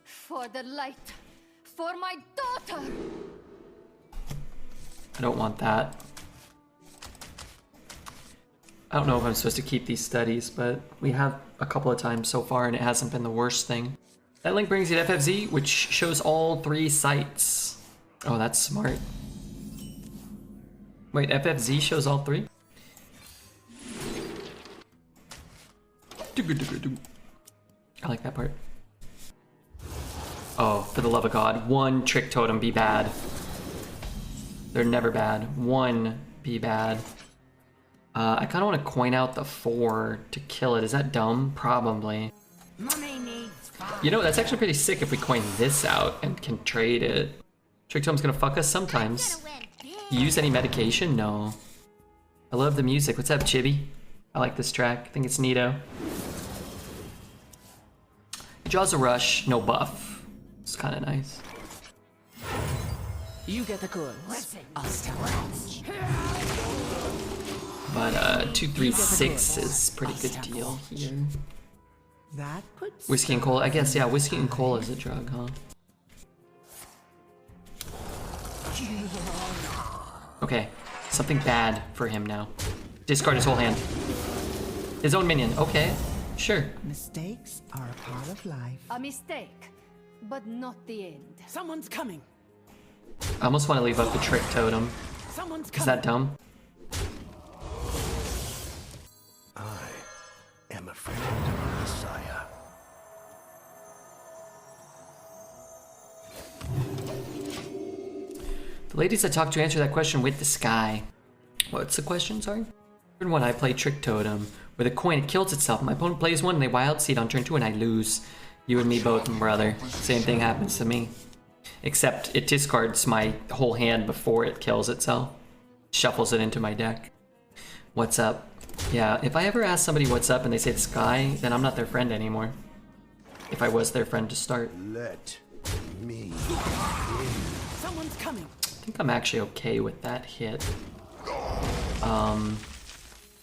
For the light. For my daughter. I don't want that. I don't know if I'm supposed to keep these studies, but we have a couple of times so far and it hasn't been the worst thing. That link brings you to FFZ, which shows all 3 sites. Oh, that's smart. Wait, FFZ shows all 3? I like that part. Oh, for the love of God. 1 trick totem be bad. They're never bad. 1 be bad. I kind of want to coin out the 4 to kill it. Is that dumb? Probably. Money needs fire. You know, that's actually pretty sick if we coin this out and can trade it. Trick Totem's gonna fuck us sometimes. You use any medication? No. I love the music. What's up, Chibi? I like this track. I think it's neato. Jaws a Rush, no buff. It's kind of nice. You get the goods. I'll step out. But 236 is pretty good deal here. That puts Whiskey and cola. I guess, yeah, whiskey and cola is a drug, huh? Okay, something bad for him now. Discard his whole hand. His own minion. Okay, sure. mistakes are a part of life. A mistake, but not the end. Someone's coming. I almost want to leave up the Trick Totem. Someone's Is coming. that dumb? I am a friend of Messiah. The ladies I talked to answer that question with the sky. What's the question, sorry? Turn 1, I play Trick Totem. With a coin, it kills itself. My opponent plays 1 and they wild seed on turn 2 and I lose. You and me both, brother. Same thing happens to me. Except it discards my whole hand before it kills itself. Shuffles it into my deck. What's up? Yeah, if I ever ask somebody what's up and they say the sky, then I'm not their friend anymore. If I was their friend to start. Let me. Someone's coming. I think I'm actually okay with that hit.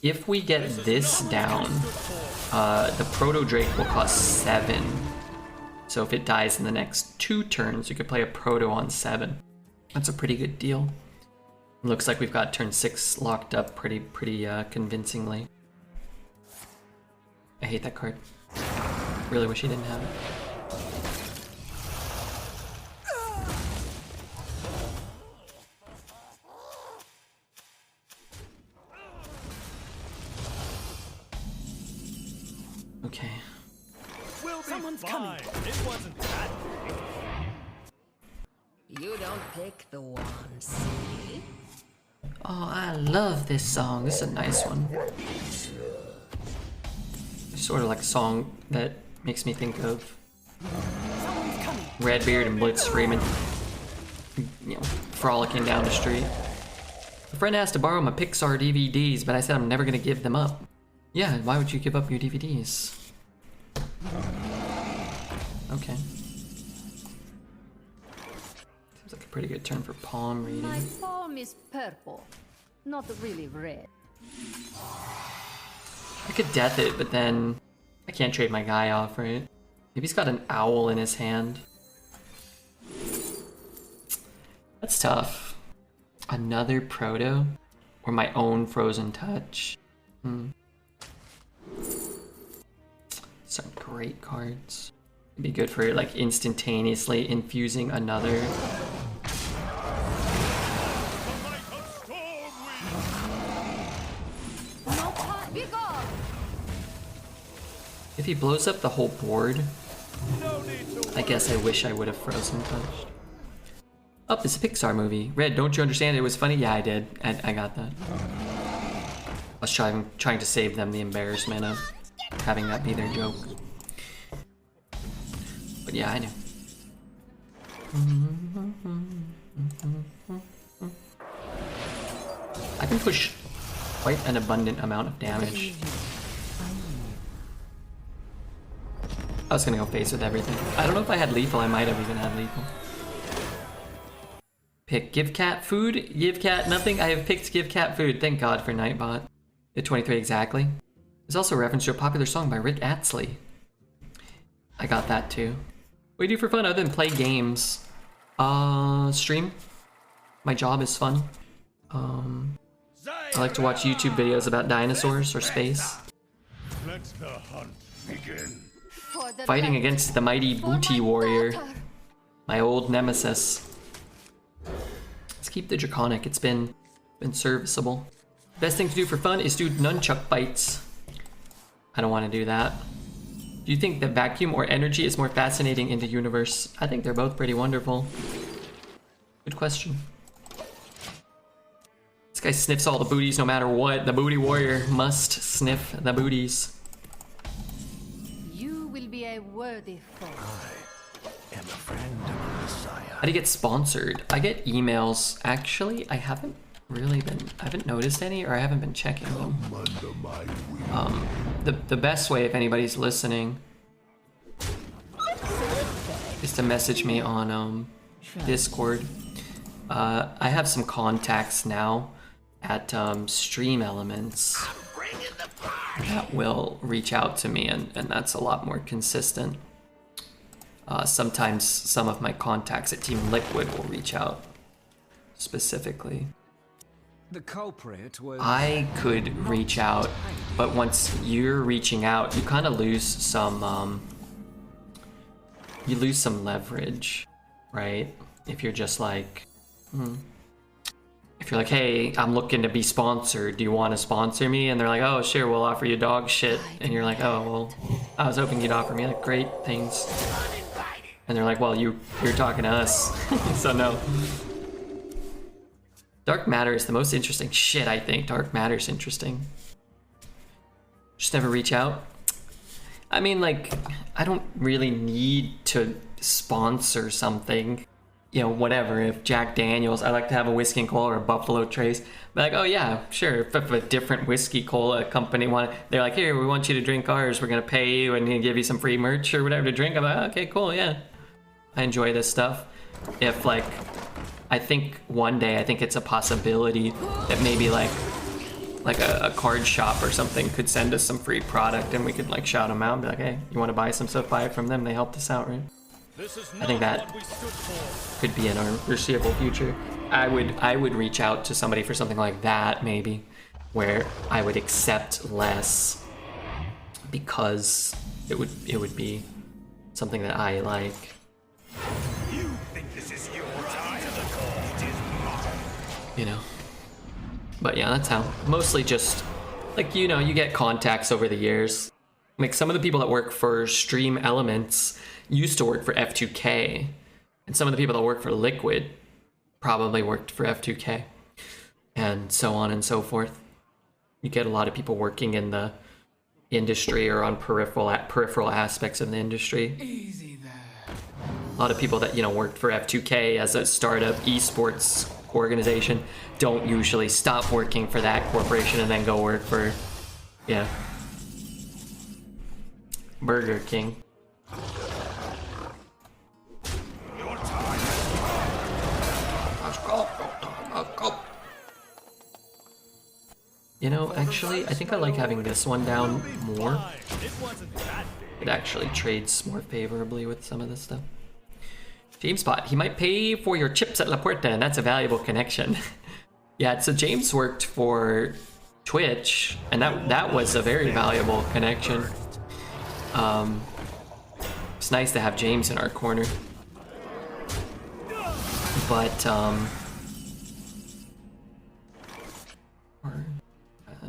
If we get this down, the Proto Drake will cost 7. So if it dies in the next 2 turns, you could play a Proto on 7. That's a pretty good deal. Looks like we've got turn 6 locked up pretty convincingly. I hate that card. Really wish he didn't have it. Okay. We'll be Someone's fine. coming. It wasn't that big. You don't pick the one, see? Oh, I love this song. This is a nice one. It's sort of like a song that makes me think of Redbeard and Blitz Freeman, you know, frolicking down the street. A friend asked to borrow my Pixar DVDs, but I said I'm never gonna give them up. Yeah, why would you give up your DVDs? Okay. Seems like a pretty good turn for palm reading. My palm is purple, not really red. I could death it, but then I can't trade my guy off, right? Maybe he's got an owl in his hand. That's tough. Another proto? Or my own frozen touch? Some great cards. It'd be good for like instantaneously infusing another. No time, be gone! If he blows up the whole board, I guess I wish I would have frozen touched. Oh, it's a Pixar movie. Red, don't you understand? It was funny. Yeah, I did. I got that. I was trying to save them the embarrassment of having that be their joke. But yeah, I knew. I can push quite an abundant amount of damage. I was gonna go face with everything. I don't know if I had lethal. I might have even had lethal. Pick give cat food, give cat nothing. I have picked give cat food. Thank God for Nightbot. At 23 exactly. There's also a reference to a popular song by Rick Astley. I got that too. What do you do for fun other than play games? Stream. My job is fun. I like to watch YouTube videos about dinosaurs or space. Let the hunt begin. For the Fighting dragon. against the mighty For my Booty Warrior. daughter. My old nemesis. Let's keep the Draconic. It's been serviceable. Best thing to do for fun is do nunchuck fights. I don't want to do that. Do you think that vacuum or energy is more fascinating in the universe? I think they're both pretty wonderful. Good question. This guy sniffs all the booties no matter what. The Booty Warrior must sniff the booties. You will be a worthy foe. I am a friend of the Messiah. How do you get sponsored? I get emails. Actually, I haven't noticed any, or I haven't been checking them. Under my wing. The best way, if anybody's listening, is to message me on Discord. I have some contacts now at Stream Elements that will reach out to me, and that's a lot more consistent. Sometimes some of my contacts at Team Liquid will reach out specifically. The culprit was. I could reach out, but once you're reaching out, you kind of lose some leverage, right? If you're just like, if you're like, hey, I'm looking to be sponsored. Do you want to sponsor me? And they're like, oh, sure, we'll offer you dog shit. And you're like, oh, well, I was hoping you'd offer me like great things. And they're like, well, you're talking to us, so no. Dark matter is the most interesting shit, I think. Dark matter's interesting. Just never reach out. I mean, like, I don't really need to sponsor something. You know, whatever. If Jack Daniels, I like to have a whiskey and cola or a Buffalo Trace. Be like, oh yeah, sure. If a different whiskey cola company they're like, here, we want you to drink ours. We're gonna pay you and give you some free merch or whatever to drink. I'm like, okay, cool, yeah. I enjoy this stuff. If like, I think one day, I think it's a possibility that maybe like a card shop or something could send us some free product and we could like shout them out and be like, hey, you want to buy some stuff? Buy it from them. They helped us out, right? I think that could be in our foreseeable future. I would reach out to somebody for something like that, maybe, where I would accept less because it would be something that I like. You think this is your time? It is not. You know. But yeah, that's how. Mostly just, like, you know, you get contacts over the years. Like some of the people that work for Stream Elements used to work for F2K, and some of the people that work for Liquid probably worked for F2K, and so on and so forth. You get a lot of people working in the industry or on peripheral aspects of the industry. Easy there. A lot of people that, you know, worked for F2K as a startup esports organization don't usually stop working for that corporation and then go work for, yeah, Burger King. Your time. Let's go. You know, actually, I think I like having this one down more. It wasn't that big. It actually trades more favorably with some of this stuff. JamesBot, he might pay for your chips at La Puerta, and that's a valuable connection. Yeah, so James worked for Twitch, and that was a very valuable connection. It's nice to have James in our corner. But,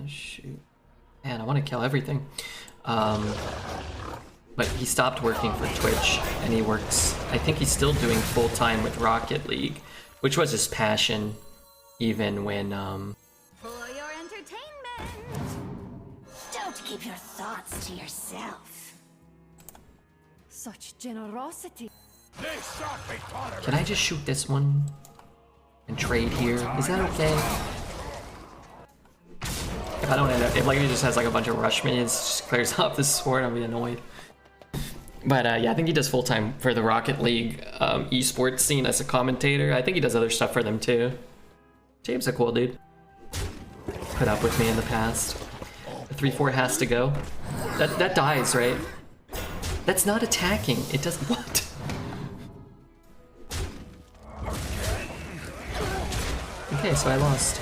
shoot. Man, I want to kill everything. But he stopped working for Twitch, and he works, I think he's still doing full-time with Rocket League, which was his passion, even when, For your entertainment. Don't keep your thoughts to yourself. Such generosity. This shall be tolerated. Can I just shoot this one and trade here? Is that okay? If I don't end up, if like he just has like a bunch of rush minions, just clears off the sword, I'll be annoyed. But yeah, I think he does full time for the Rocket League esports scene as a commentator. I think he does other stuff for them too. James a cool dude. Put up with me in the past. The 3-4 has to go. That dies, right? That's not attacking. It does what? Okay, so I lost.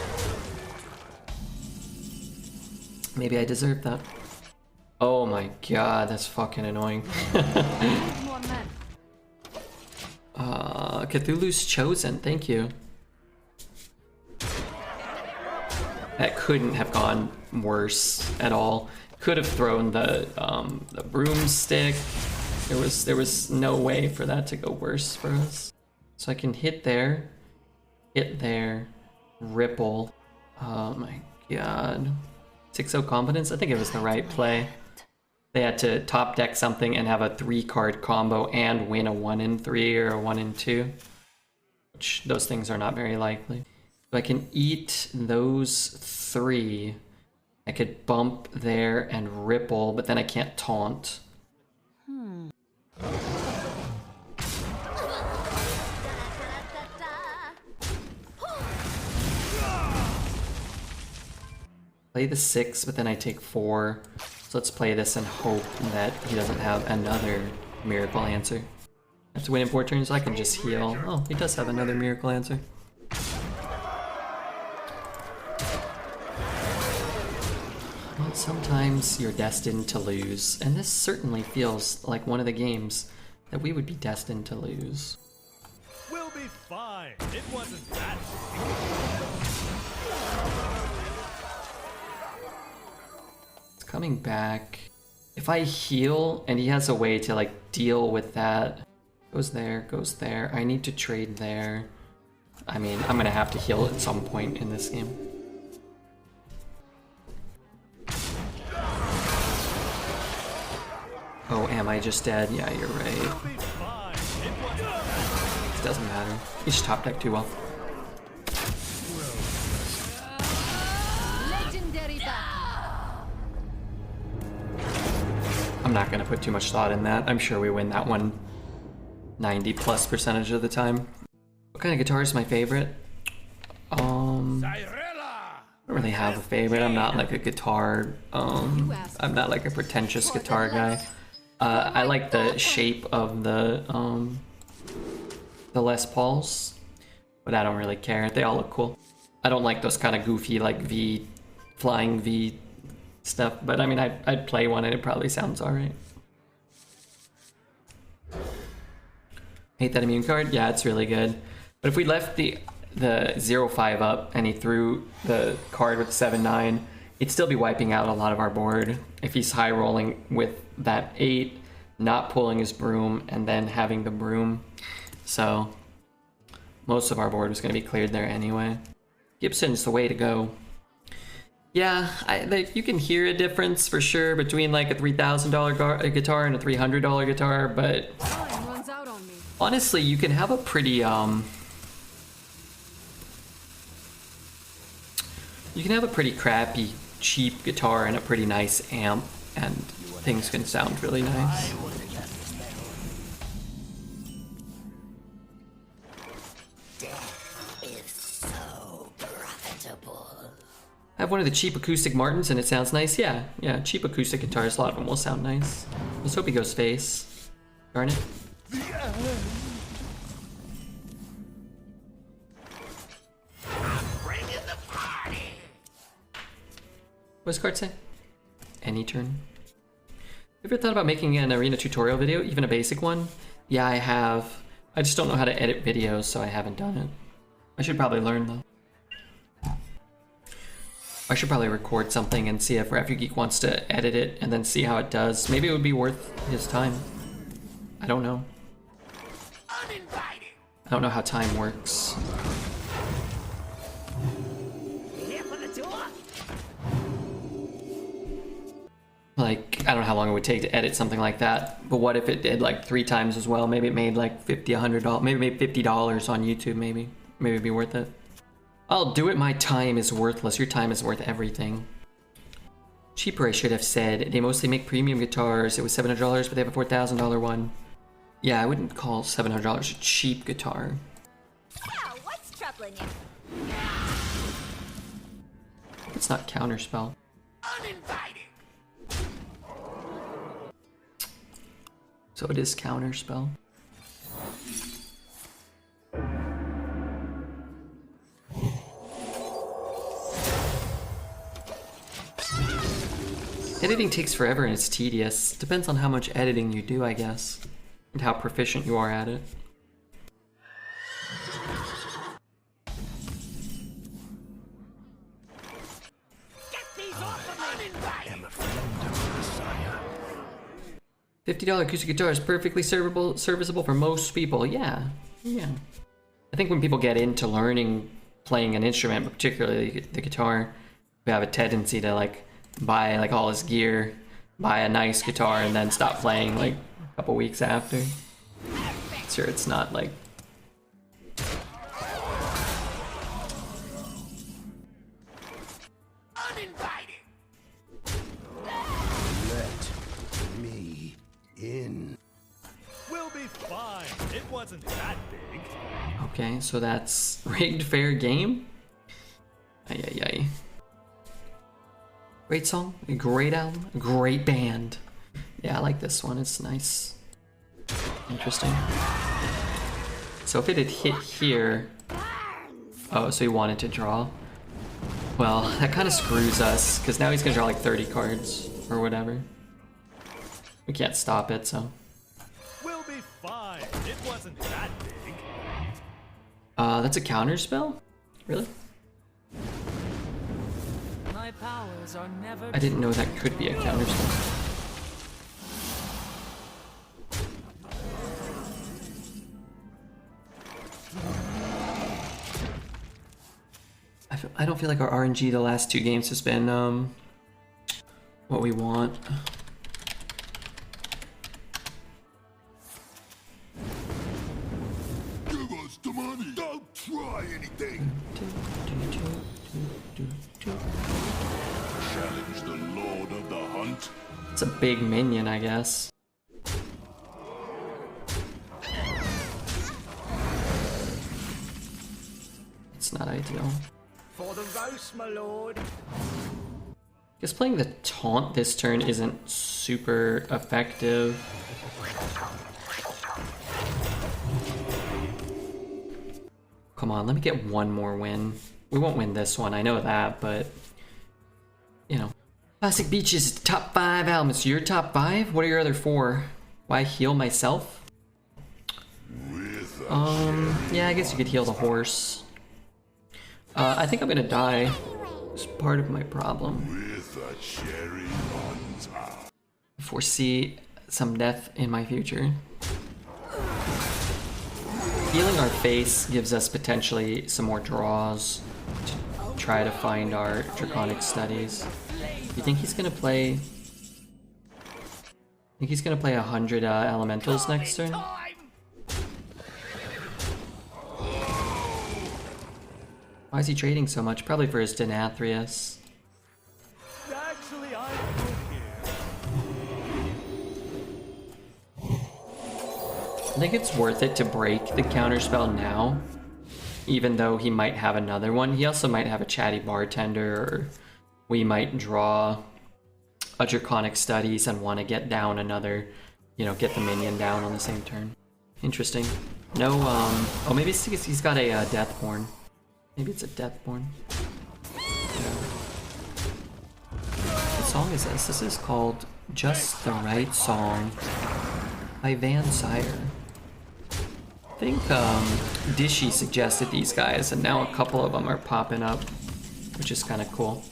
Maybe I deserve that. Oh my god, that's fucking annoying. More men. Cthulhu's Chosen, thank you. That couldn't have gone worse at all. Could have thrown the broomstick. There was no way for that to go worse for us. So I can hit there, ripple. Oh my god. 6-0 confidence? I think it was the right play. They had to top deck something and have a 3-card combo and win a 1 in 3 or a 1 in 2. Which those things are not very likely. So I can eat those 3. I could bump there and ripple, but then I can't taunt. Play the 6, but then I take 4. So let's play this and hope that he doesn't have another miracle answer. I have to win in 4 turns, so I can just heal. Oh, he does have another miracle answer. Well, sometimes you're destined to lose, and this certainly feels like one of the games that we would be destined to lose. We'll be fine. It wasn't that It's coming back. If I heal, and he has a way to like deal with that. Goes there. I need to trade there. I mean, I'm gonna have to heal at some point in this game. Oh, am I just dead? Yeah, you're right. big. Fine. It wasn't. It doesn't matter. You just top deck too well. Legendary battle. I'm not gonna put too much thought in that. I'm sure we win that one 90+% of the time. What kind of guitar is my favorite? I don't really have a favorite. I'm not like a guitar, I'm not like a pretentious guitar guy. I like the shape of the Les Pauls, but I don't really care. They all look cool. I don't like those kind of goofy like V, flying V stuff, but I mean, I'd play one and it probably sounds alright. Hate that immune card? Yeah, it's really good. But if we left the 0-5 up and he threw the card with 7-9, he'd still be wiping out a lot of our board if he's high rolling with that 8, not pulling his broom, and then having the broom. So most of our board was going to be cleared there anyway. Gibson's the way to go. Yeah, you can hear a difference for sure between like a $3,000 guitar and a $300 guitar, but Time runs out on me. honestly, you can have a pretty crappy, cheap guitar and a pretty nice amp, and things can sound really nice. I have one of the cheap acoustic Martins and it sounds nice. Yeah, cheap acoustic guitars, a lot of them will sound nice. Let's hope he goes face. Darn it. What's card say? Any turn. Ever thought about making an arena tutorial video, even a basic one? Yeah, I have. I just don't know how to edit videos, so I haven't done it. I should probably learn though. I should probably record something and see if RefuGeek wants to edit it and then see how it does. Maybe it would be worth his time. I don't know. I don't know how time works. Like, I don't know how long it would take to edit something like that, but what if it did like 3 times as well? Maybe it made like $50, $100, maybe made $50 on YouTube, maybe. Maybe it'd be worth it. I'll do it, my time is worthless. Your time is worth everything. Cheaper, I should have said. They mostly make premium guitars. It was $700, but they have a $4,000 one. Yeah, I wouldn't call $700 a cheap guitar. Yeah, what's troubling you? It's not counterspell. So it is counterspell. Editing takes forever and it's tedious. Depends on how much editing you do, I guess, and how proficient you are at it. $50 acoustic guitar is perfectly serviceable for most people. Yeah. I think when people get into learning playing an instrument, but particularly the guitar, we have a tendency to like buy like all his gear, buy a nice guitar, and then stop playing like a couple weeks after. Sure, it's not like in. We'll be fine. It wasn't that big. okay, so that's rigged fair game. Ay. Great song, a great album, a great band. Yeah, I like this one. It's nice, interesting. So if it had hit here, oh, so he wanted to draw. Well, that kind of screws us because now he's gonna draw like 30 cards or whatever. We can't stop it, so. We'll be fine. It wasn't that big. That's a counter spell? Really? My powers are never I didn't know that could be a counter spell. I don't feel like our RNG the last 2 games has been what we want. Give us the money. Don't try anything. Challenge the Lord of the Hunt. It's a big minion, I guess. It's not ideal. for the roast, my lord. Guess playing the taunt this turn isn't super effective. Come on, let me get one more win. We won't win this one, I know that, but you know. Classic Beaches top 5 albums. Your top 5? What are your other 4? Why heal myself? Yeah, I guess you could heal the horse. I think I'm gonna die. It's part of my problem. With a cherry on top. I foresee some death in my future. Healing our face gives us potentially some more draws to try to find our Draconic studies. You think he's gonna play? I think he's gonna play 100 elementals next turn. Why is he trading so much? Probably for his Nathrias. Actually, I'm good here. I think it's worth it to break the counterspell now, even though he might have another one. He also might have a chatty bartender, or we might draw a Draconic studies and want to get down another, you know, get the minion down on the same turn. Interesting. No, oh, maybe he's got a Deathborn. Maybe it's a Deathborn. Yeah. What song is this? This is called Just the Right Song by Van Sire. I think Dishy suggested these guys, and now a couple of them are popping up, which is kind of cool.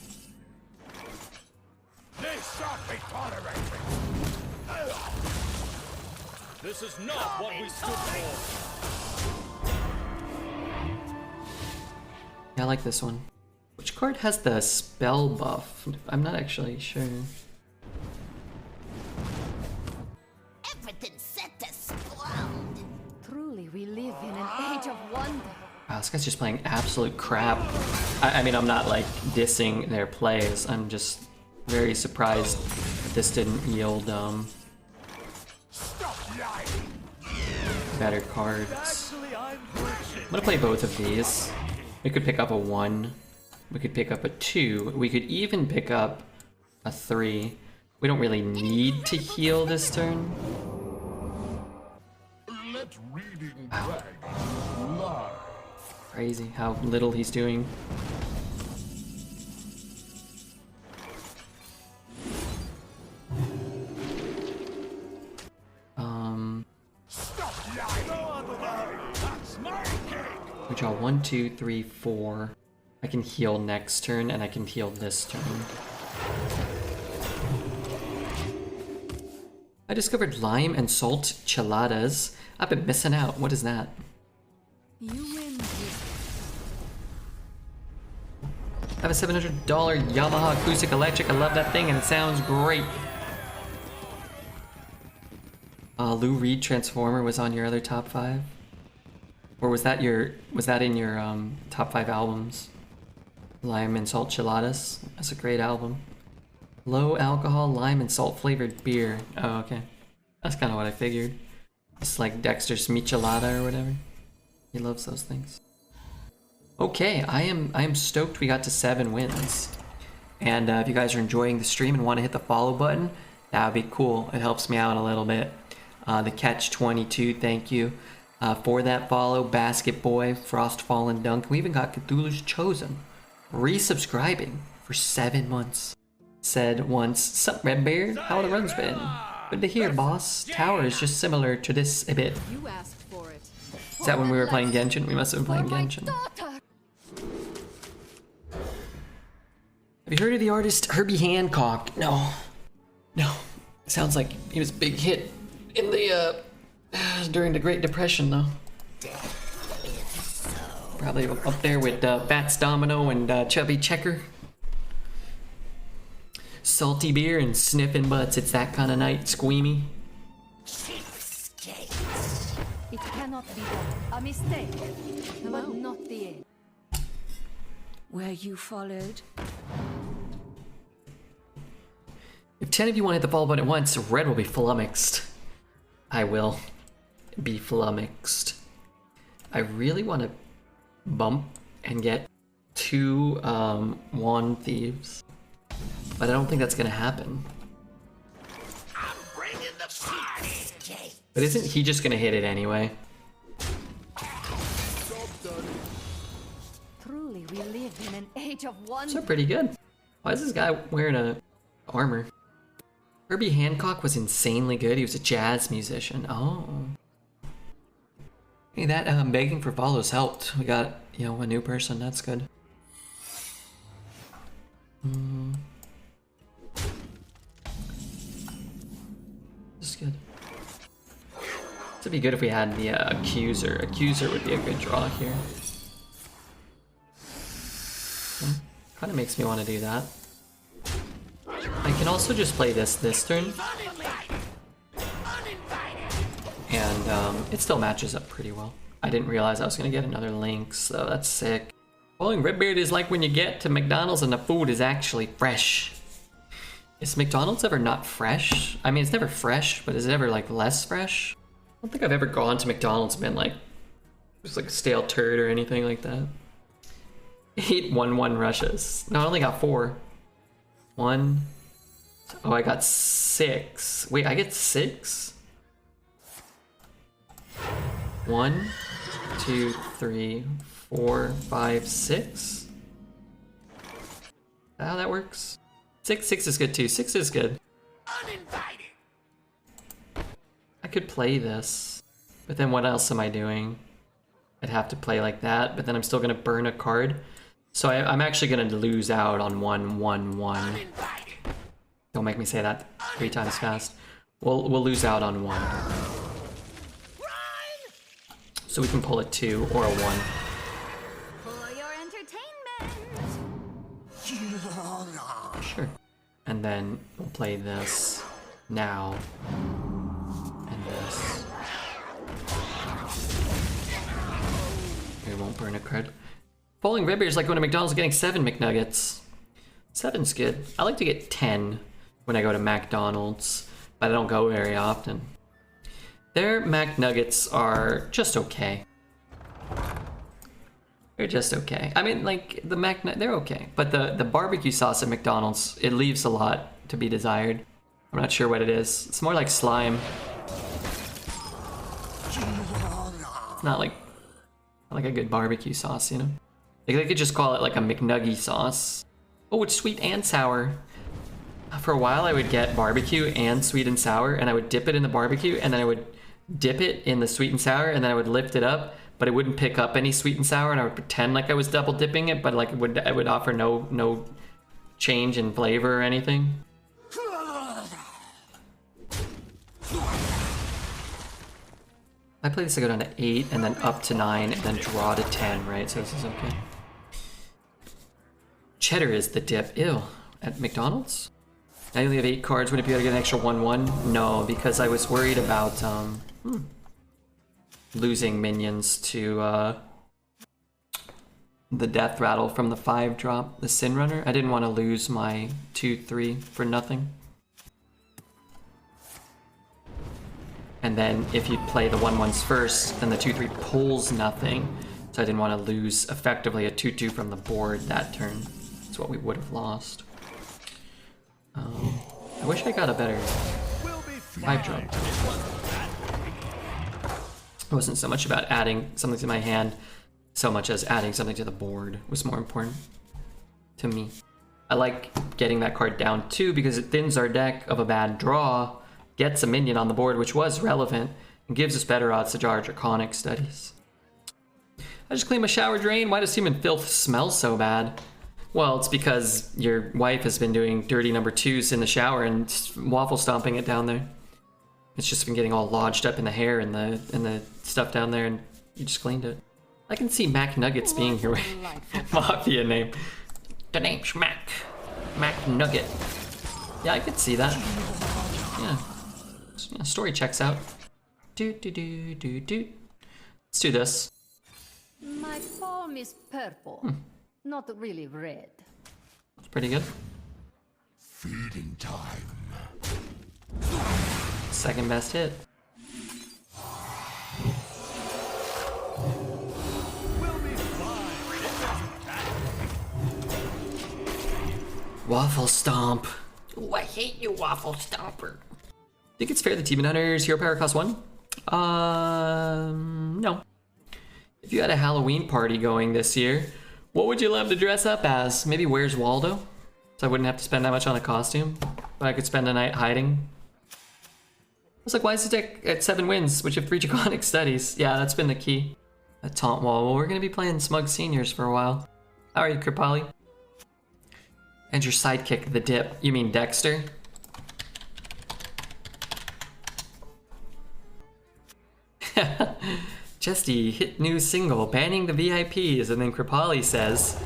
This is not what we stood for. Yeah, I like this one. Which card has the spell buff? I'm not actually sure. Everything's set to explode. Truly, we live in an age of wonder. Wow, this guy's just playing absolute crap. I mean, I'm not like dissing their plays. I'm just very surprised this didn't yield better cards. I'm gonna play both of these. We could pick up a 1. We could pick up a 2. We could even pick up a 3. We don't really need to heal this turn. Wow. Crazy how little he's doing. We draw 1, 2, 3, 4. I can heal next turn, and I can heal this turn. I discovered lime and salt cheladas. I've been missing out. What is that? You win. I have a $700 Yamaha acoustic electric. I love that thing, and it sounds great. Lou Reed Transformer was on your other top 5? Or was that in your top 5 albums? Lime and Salt Cheladas. That's a great album. Low alcohol lime and salt flavored beer. Oh, okay. That's kind of what I figured. It's like Dexter's Michelada or whatever. He loves those things. Okay, I am stoked we got to 7 wins. And if you guys are enjoying the stream and want to hit the follow button, that would be cool. It helps me out a little bit. The Catch 22, thank you for that follow. Basket Boy, Frostfallen Dunk. We even got Cthulhu's Chosen resubscribing for 7 months. Said once, "Sup, Redbeard? How the runs been? Good to hear, boss. Tower is just similar to this a bit." You asked for it. Is that when we were playing Genshin? We must have been playing Genshin. Have you heard of the artist Herbie Hancock? No. Sounds like he was a big hit in the during the Great Depression, though. Probably up there with Bats Domino and Chubby Checker. Salty beer and sniffing butts. It's that kind of night, squeamy. It cannot be done. A mistake, but not the end. Were you followed? If 10 of you want to hit the follow button at once, Red will be flummoxed. I will be flummoxed. I really want to bump and get 2 Wand Thieves, but I don't think that's going to happen. I'm bringing the party. But isn't he just going to hit it anyway? Truly, we live in an age of wonder. Those are pretty good. Why is this guy wearing a armor? Herbie Hancock was insanely good. He was a jazz musician. Oh. Hey, that begging for follows helped. We got, a new person. That's good. This is good. This would be good if we had the Accuser. Accuser would be a good draw here. Kind of makes me want to do that. I can also just play this turn. And it still matches up pretty well. I didn't realize I was going to get another Lynx, so that's sick. Falling Redbeard is like when you get to McDonald's and the food is actually fresh. Is McDonald's ever not fresh? I mean, it's never fresh, but is it ever like less fresh? I don't think I've ever gone to McDonald's and been like, just like a stale turd or anything like that. 8 1-1 rushes. No, I only got 4. 1. Oh, I got 6. Wait, I get 6? 1, 2, 3, 4, 5, 6. Is that how that works? 6 is good too. 6 is good. Uninvited. I could play this, but then what else am I doing? I'd have to play like that, but then I'm still gonna burn a card. So I'm actually gonna lose out on 1, 1, 1. Don't make me say that 3 times fast. We'll lose out on 1. So we can pull a 2 or a 1. For your entertainment. Sure. And then we'll play this now. And this. We won't burn a card. Falling Redbeard is like going to McDonald's and getting 7 McNuggets. 7's good. I like to get 10 when I go to McDonald's, but I don't go very often. Their McNuggets are just okay. They're just okay. I mean, like, they're okay. But the barbecue sauce at McDonald's, it leaves a lot to be desired. I'm not sure what it is. It's more like slime. It's not like a good barbecue sauce, you know? Like, they could just call it like a McNuggy sauce. Oh, it's sweet and sour. For a while, I would get barbecue and sweet and sour, and I would dip it in the barbecue, and then I would dip it in the sweet and sour, and then I would lift it up, but it wouldn't pick up any sweet and sour, and I would pretend like I was double dipping it, but like it would offer no change in flavor or anything. I play this, I go down to 8, and then up to 9, and then draw to 10, right? So this is okay. Cheddar is the dip. Ew. At McDonald's? I only have 8 cards. Would it be able to get an extra 1-1? No, because I was worried about losing minions to the Death Rattle from the 5-drop, the Sin Runner. I didn't want to lose my 2-3 for nothing. And then if you play the 1-1s first, then the 2-3 pulls nothing. So I didn't want to lose effectively a 2-2 from the board that turn. That's what we would have lost. I wish I got a better 5-drop. It wasn't so much about adding something to my hand, so much as adding something to the board was more important to me. I like getting that card down too because it thins our deck of a bad draw, gets a minion on the board, which was relevant, and gives us better odds to draw our Draconic studies. I just cleaned my shower drain. Why does human filth smell so bad? Well, it's because your wife has been doing dirty number 2s in the shower and waffle stomping it down there. It's just been getting all lodged up in the hair and the stuff down there, and you just cleaned it. I can see Mac Nuggets being your mafia name. The name's Mac. Mac Nugget. Yeah, I could see that. Yeah, story checks out. Let's do this. My palm is purple, not really red. That's pretty good. Feeding time. Second best hit. Waffle Stomp. Ooh, I hate you, Waffle Stomper. Think it's fair that Demon Hunter's hero power costs 1? No. If you had a Halloween party going this year, what would you love to dress up as? Maybe Where's Waldo? So I wouldn't have to spend that much on a costume, but I could spend a night hiding. I was like, why is the deck at 7 wins, which have 3 Draconic studies? Yeah, that's been the key. A taunt wall. Well, we're gonna be playing Smug Seniors for a while. How are you, Kripali? And your sidekick, the dip. You mean Dexter? Chesty hit new single, banning the VIPs, and then Kripali says,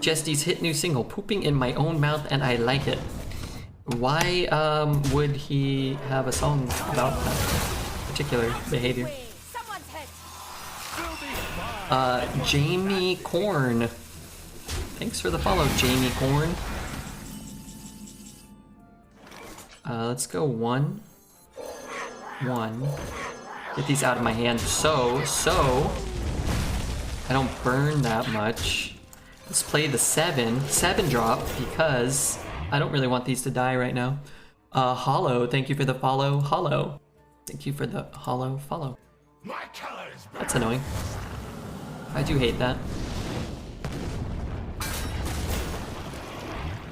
Chesty's hit new single, pooping in my own mouth and I like it. Why would he have a song about that particular behavior? Jamie Korn. Thanks for the follow, Jamie Korn. Let's go 1. Get these out of my hand so I don't burn that much. Let's play the 7 drop because I don't really want these to die right now. Hollow, thank you for the follow. Hollow, thank you for the hollow follow. That's annoying. I do hate that.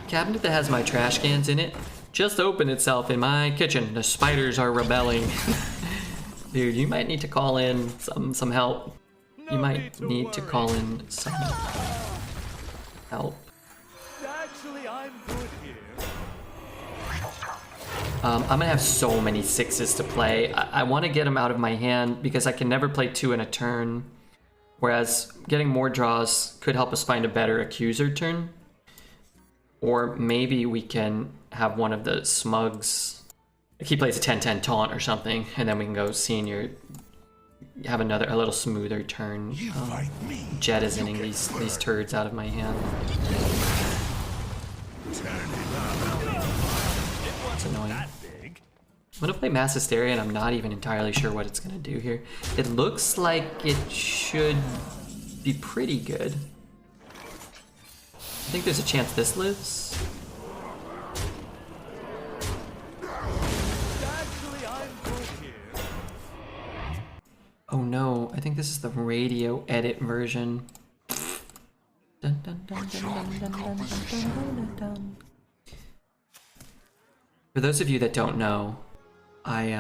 Cabinet that has my trash cans in it just opened itself in my kitchen. The spiders are rebelling. Dude, you might need to call in some help. You might need to call in some help. Actually, I'm good here. I'm gonna have so many 6s to play. I want to get them out of my hand because I can never play 2 in a turn. Whereas getting more draws could help us find a better accuser turn. Or maybe we can have one of the smugs. Like he plays a 10-10 taunt or something, and then we can go senior. Have a little smoother turn. Jettisoning these turds out of my hand. That's annoying. I'm gonna play Mass Hysteria, and I'm not even entirely sure what it's gonna do here. It looks like it should be pretty good. I think there's a chance this lives. Oh no, I think this is the radio edit version. Dun, dun, dun, dun, dun, dun, dun, dun, dun. For those of you that don't know, I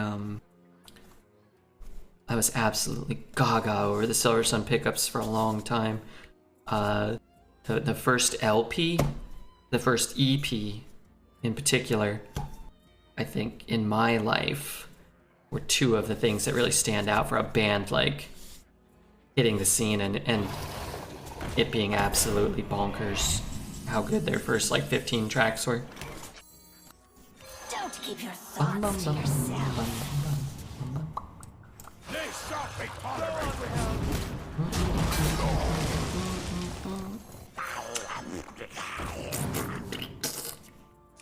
was absolutely gaga over the Silver Sun pickups for a long time. The first LP, the first EP in particular, I think in my life were 2 of the things that really stand out for a band like hitting the scene and it being absolutely bonkers how good their first like 15 tracks were. Don't keep your thoughts to yourself.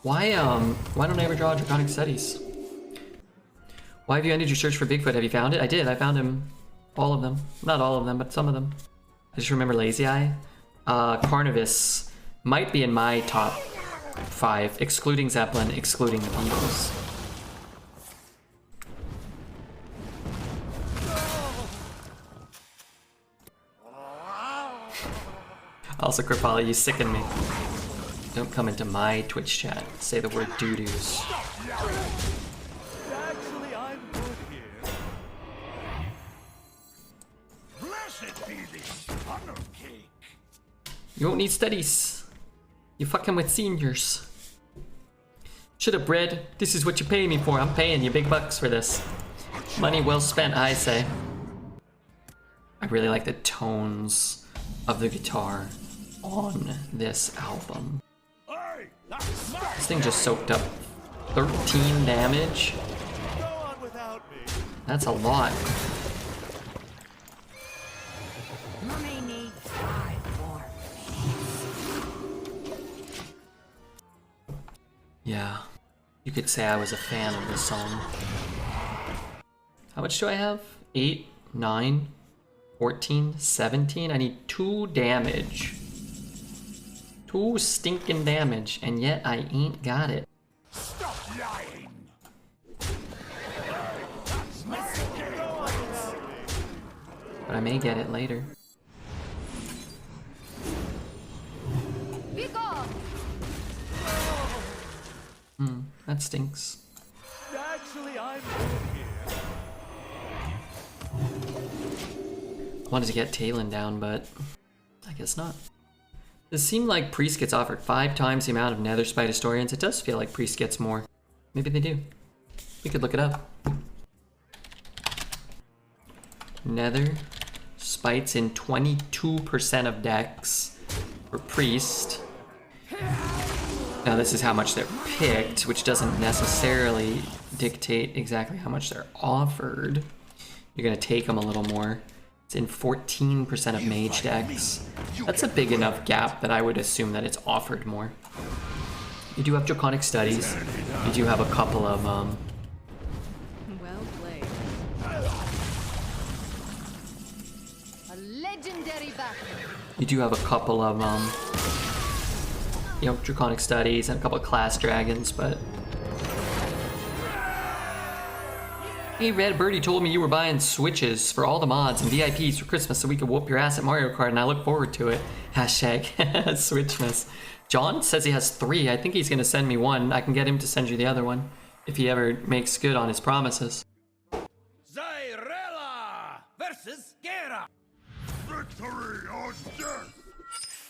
Why don't I ever draw Draconic studies? Why have you ended your search for Bigfoot? Have you found it? I did. I found him. All of them. Not all of them, but some of them. I just remember Lazy Eye. Carnivus might be in my top 5, excluding Zeppelin, excluding the Beatles. Also, Kripali, you sicken me. Don't come into my Twitch chat. Say the word doo-doos. Actually, I'm good here. Blessed be this funnel cake. You won't need studies. You fucking with seniors. Shut up, Red. This is what you pay me for. I'm paying you big bucks for this. Money well spent, I say. I really like the tones of the guitar on this album. This thing just soaked up 13 damage. Go on without me. That's a lot. Mommy needs 5 more minutes. Yeah, you could say I was a fan of this song. How much do I have? 8, 9, 14, 17? I need 2 damage. 2 stinking damage, and yet I ain't got it. Stop lying. But I may get it later. Be gone. That stinks. Actually, I'm good here. I wanted to get Talon down, but I guess not. It seemed like Priest gets offered 5 times the amount of Nether Spite Historians. It does feel like Priest gets more. Maybe they do. We could look it up. Nether Spites in 22% of decks for Priest. Now this is how much they're picked, which doesn't necessarily dictate exactly how much they're offered. You're gonna take them a little more. It's in 14% of mage decks. That's a big enough gap that I would assume that it's offered more. You do have Draconic Studies. You do have a couple of Well played. A legendary battle. you do have a couple of you know, Draconic Studies and a couple of Class Dragons, but hey, Red Birdie told me you were buying Switches for all the mods and VIPs for Christmas so we could whoop your ass at Mario Kart, and I look forward to it. Hashtag Switchmas. John says he has 3. I think he's going to send me one. I can get him to send you the other one if he ever makes good on his promises. Zyrella versus Gera. Victory or death.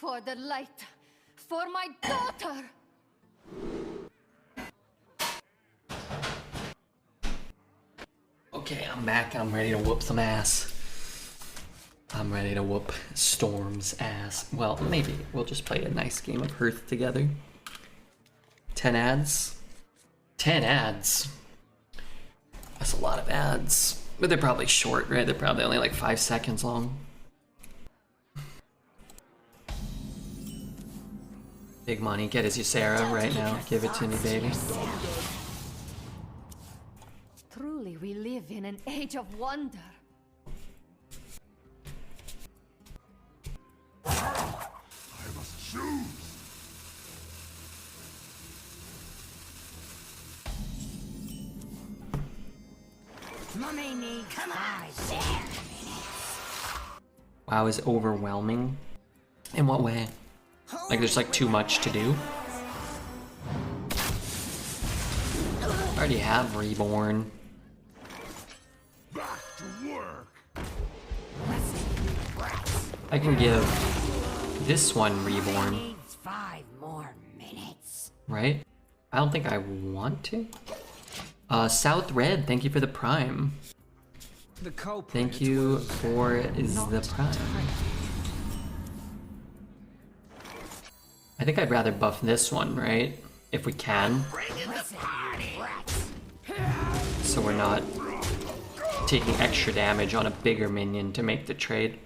For the light. For my daughter. Okay, I'm back. I'm ready to whoop some ass. I'm ready to whoop Storm's ass. Well, maybe we'll just play a nice game of Hearth together. 10 ads? 10 ads? That's a lot of ads. But they're probably short, right? They're probably only like 5 seconds long. Big money. Get his Ysera right now. Give it to me, baby. Truly, we live in an age of wonder. I must choose. Mummy needs 5 more. WoW is overwhelming. In what way? Like there's like too much to do? I already have Reborn. Back to work. I can give this one Reborn, Needs 5 more minutes. right? I don't think I want to. South Red, thank you for the Prime. The culprit Thank you was for the Prime. I think I'd rather buff this one, right? If we can. So we're not taking extra damage on a bigger minion to make the trade.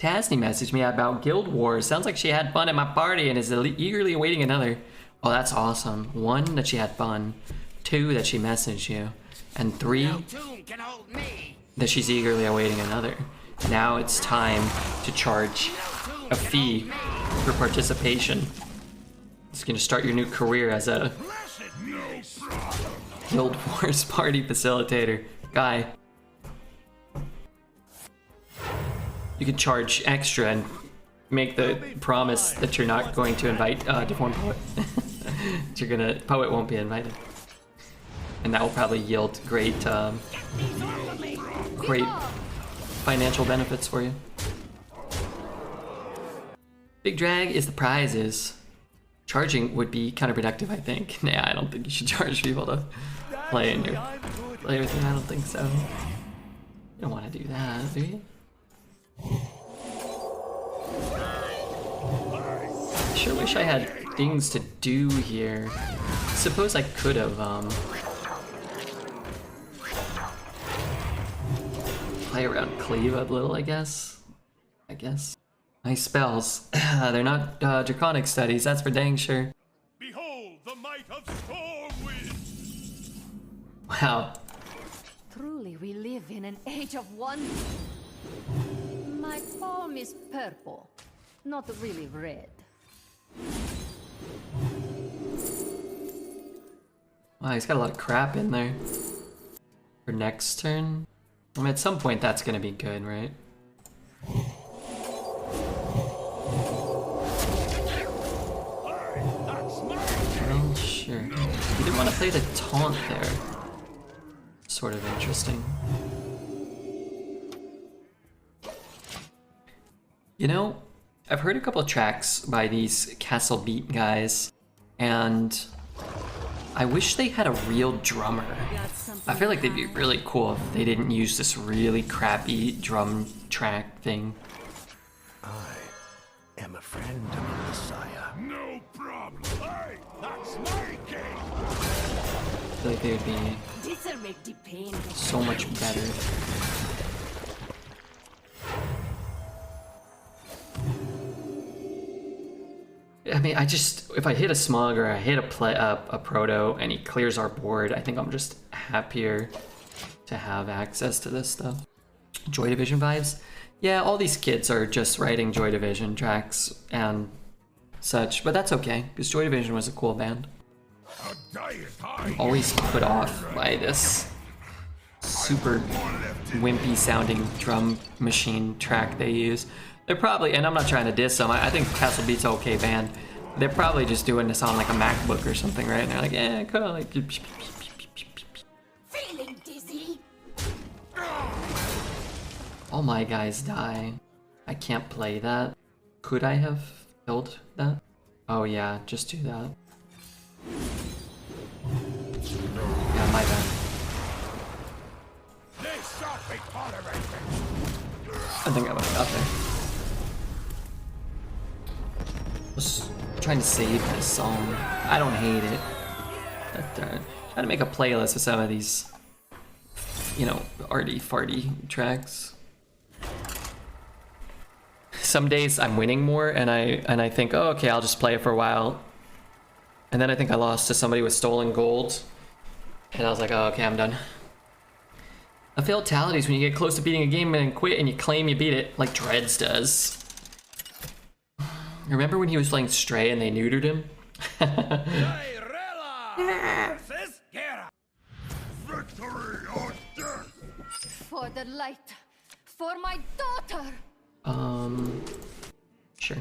Tasney messaged me about Guild Wars. Sounds like she had fun at my party and is eagerly awaiting another. Oh, that's awesome. 1, that she had fun. 2, that she messaged you. And 3, Tomb can hold me. that she's eagerly awaiting another. Now it's time to charge a fee for participation. It's gonna start your new career as a Guild Wars party facilitator. Guy. You can charge extra and make the promise that you're not going to invite Deformed Poet. Poet won't be invited. And that will probably yield great financial benefits for you. Big drag is the prizes. Charging would be counterproductive, I think. Nah, I don't think you should charge people to play in your player thing. I don't think so. You don't want to do that, do you? Sure wish I had things to do here. Suppose I could have play around Cleave a little, I guess. Nice spells. They're not Draconic Studies, that's for dang sure. Behold the might of Stormwind. Wow. Truly, we live in an age of wonder. My palm is purple, not really red. Wow, he's got a lot of crap in there. For next turn? I mean, at some point that's gonna be good, right? Well, sure. You didn't want to play the taunt there. Sort of interesting. You know, I've heard a couple of tracks by these Castle Beat guys, and I wish they had a real drummer. I feel like they'd be really cool if they didn't use this really crappy drum track thing. I am a friend of the Messiah. No problem. Hey, that's my game. I feel like they would be This'll make the pain. so much better. I mean, if I hit a smug or I hit a proto and he clears our board, I think I'm just happier to have access to this stuff. Joy Division vibes? Yeah, all these kids are just writing Joy Division tracks and such, but that's okay, because Joy Division was a cool band. I'm always put off by this super wimpy sounding drum machine track they use. They're probably, and I'm not trying to diss them, I think Castle Beat's an okay band. They're probably just doing this on like a MacBook or something, right? And they're like, yeah, could I like... Feeling dizzy? All my guys die. I can't play that. Could I have killed that? Oh yeah, just do that. Yeah, my bad. I think I would have got there. Was trying to save this song. I don't hate it. But, trying to make a playlist with some of these, you know, arty farty tracks. Some days I'm winning more, and I think, oh, okay, I'll just play it for a while. And then I think I lost to somebody with stolen gold, and I was like, oh, okay, I'm done. A fatality is when you get close to beating a game and quit, and you claim you beat it, like Dreads does. Remember when he was playing Stray and they neutered him? Victory or death. For the light. For my daughter. Sure.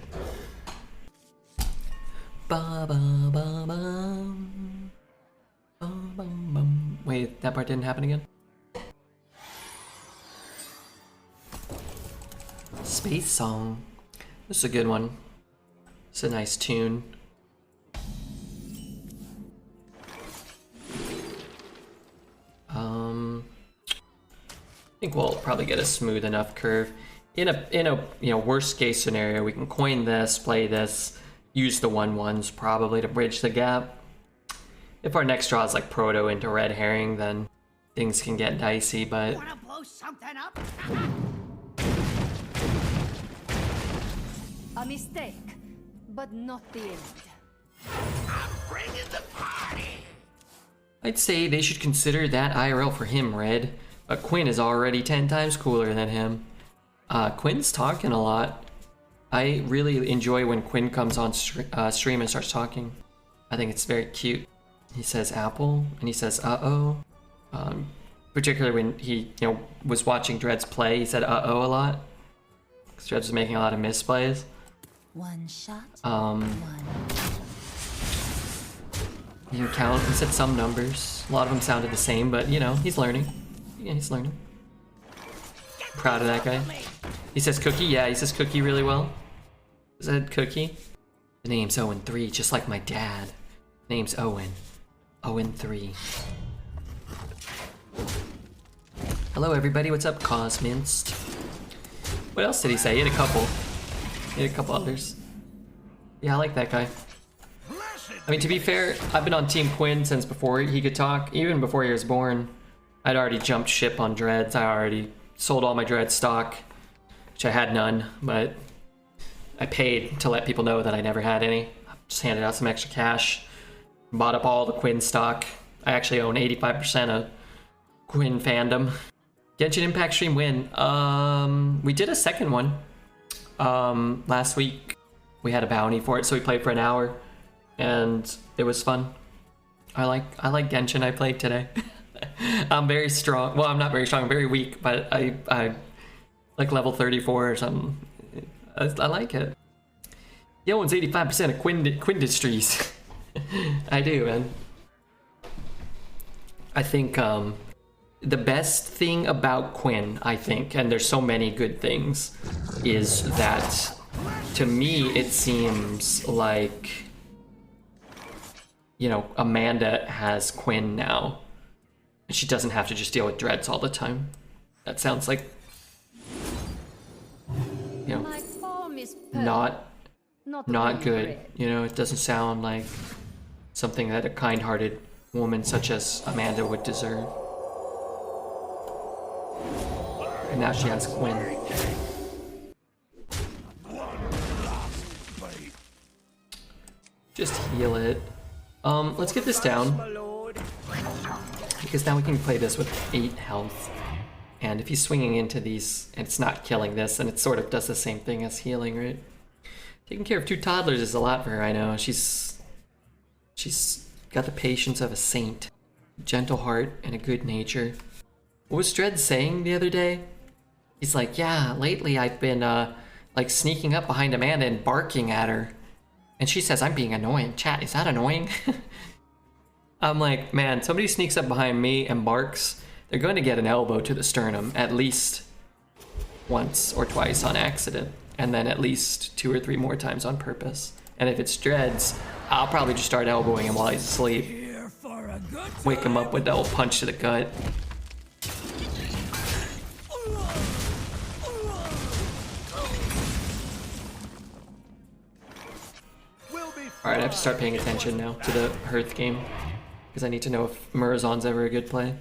Ba ba ba bum. Ba bum bum. Wait, that part didn't happen again? Space Song. This is a good one. It's a nice tune. I think we'll probably get a smooth enough curve. In a you know, worst case scenario, we can coin this, play this, use the 1/1s probably to bridge the gap. If our next draw is like proto into red herring, then things can get dicey, but Wanna blow something up? A mistake, but not the end. I'm bringing the party. I'd say they should consider that IRL for him, Red. But Quinn is already 10 times cooler than him. Quinn's talking a lot. I really enjoy when Quinn comes on stream and starts talking. I think it's very cute. He says apple, and he says uh-oh. Particularly when he, you know, was watching Dreads play, he said uh-oh a lot. Because Dreads was making a lot of misplays. One shot. You can count, he said some numbers. A lot of them sounded the same, but you know, he's learning. Yeah, he's learning. Proud of that guy. He says cookie, yeah, he says cookie really well. Is that cookie? The name's Owen 3, just like my dad. Name's Owen. Owen 3. Hello everybody, what's up, Cosminced? What else did he say? He had a couple. He had a couple others. Yeah, I like that guy. I mean, to be fair, I've been on Team Quinn since before he could talk. Even before he was born, I'd already jumped ship on Dreads. I already sold all my Dread stock, which I had none, but I paid to let people know that I never had any. Just handed out some extra cash, bought up all the Quinn stock. I actually own 85% of Quinn fandom. Genshin Impact stream win. We did a second one last week. We had a bounty for it, so we played for an hour, and it was fun. I like Genshin. I played today. I'm very strong. Well, I'm not very strong. I'm very weak, but I like level 34 or something. I like it. He owns 85% of Quindustries. I do, man. I think the best thing about Quinn, I think, and there's so many good things, is that to me, it seems like, you know, Amanda has Quinn now. And she doesn't have to just deal with dreads all the time. That sounds like, you know, My form is not really good. red. You know, it doesn't sound like something that a kind-hearted woman such as Amanda would deserve. And now she has Quinn. Just heal it. Let's get this down. Because now we can play this with 8 health. And if he's swinging into these and it's not killing this, then it sort of does the same thing as healing, right? Taking care of 2 toddlers is a lot for her, I know. She's got the patience of a saint. Gentle heart and a good nature. What was Dredd saying the other day? He's like, yeah, lately I've been like sneaking up behind Amanda and barking at her. And she says I'm being annoying. Chat, is that annoying? I'm like, man, somebody sneaks up behind me and barks, they're going to get an elbow to the sternum at least once or twice on accident. And then at least 2 or 3 more times on purpose. And if it's Dreads, I'll probably just start elbowing him while he's asleep. Here for a good Wake him up with that old punch to the gut. Alright, I have to start paying attention now to the Hearth game. Because I need to know if Murazon's ever a good play.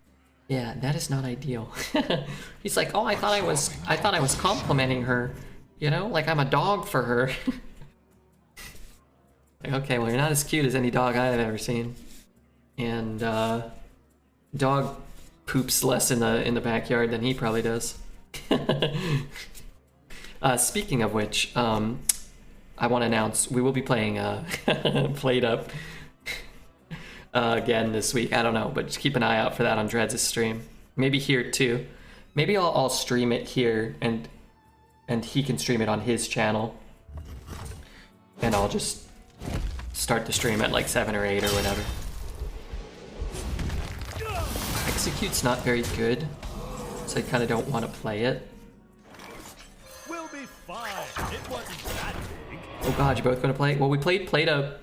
Yeah, that is not ideal. He's like, oh, I thought I was complimenting her. You know, like I'm a dog for her. Like, okay, well, you're not as cute as any dog I've ever seen. And dog poops less in the backyard than he probably does. Speaking of which, I want to announce we will be playing Played Up again this week. I don't know, but just keep an eye out for that on Dreads' stream. Maybe here too. Maybe I'll stream it here and he can stream it on his channel. And I'll just start the stream at like 7 or 8 or whatever. Execute's not very good, so I kind of don't want to play it. We'll be fine. It wasn't that big. Oh god, you're both going to play? Well, we played Played Up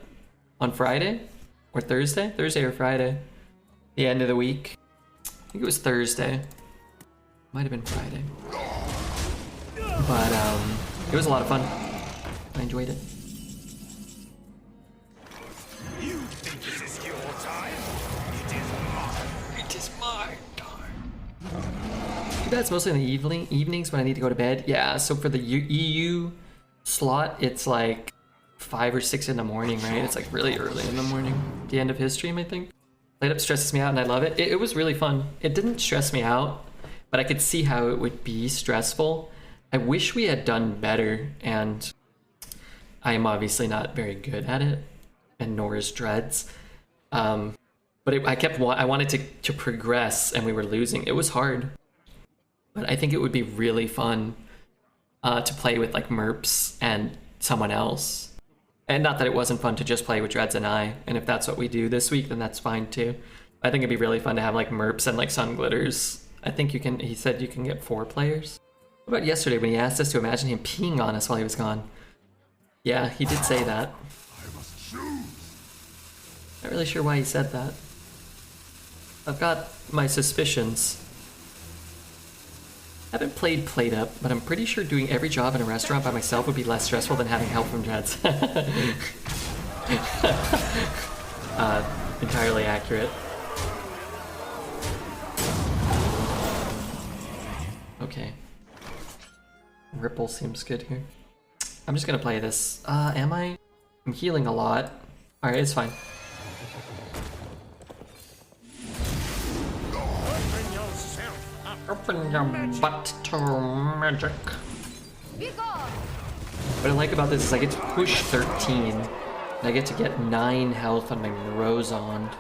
on Friday? Or Thursday? Thursday or Friday. The end of the week. I think it was Thursday. Might have been Friday. But it was a lot of fun. I enjoyed it. You think this is your time? It is mine. It is my time. Too bad it's mostly in the evenings when I need to go to bed. Yeah, so for the EU slot, it's like 5 or 6 in the morning, right? It's like really early in the morning. The end of his stream, I think. Played Up stresses me out and I love it. It was really fun. It didn't stress me out, but I could see how it would be stressful. I wish we had done better, and I am obviously not very good at it, and nor is Dreads. But I wanted to progress, and we were losing. It was hard, but I think it would be really fun to play with like Merps and someone else. And not that it wasn't fun to just play with Dreads and I, and if that's what we do this week, then that's fine too. I think it'd be really fun to have like Merps and like Sun Glitters. I think he said you can get 4 players. What about yesterday when he asked us to imagine him peeing on us while he was gone? Yeah, he did say that. Not really sure why he said that. I've got my suspicions. I haven't played Up, but I'm pretty sure doing every job in a restaurant by myself would be less stressful than having help from Dreads. Entirely accurate. Okay. Ripple seems good here. I'm just gonna play this. Am I? I'm healing a lot. Alright, it's fine. Open your butt to magic. What I like about this is I get to push 13. And I get to get 9 health on my Morozond.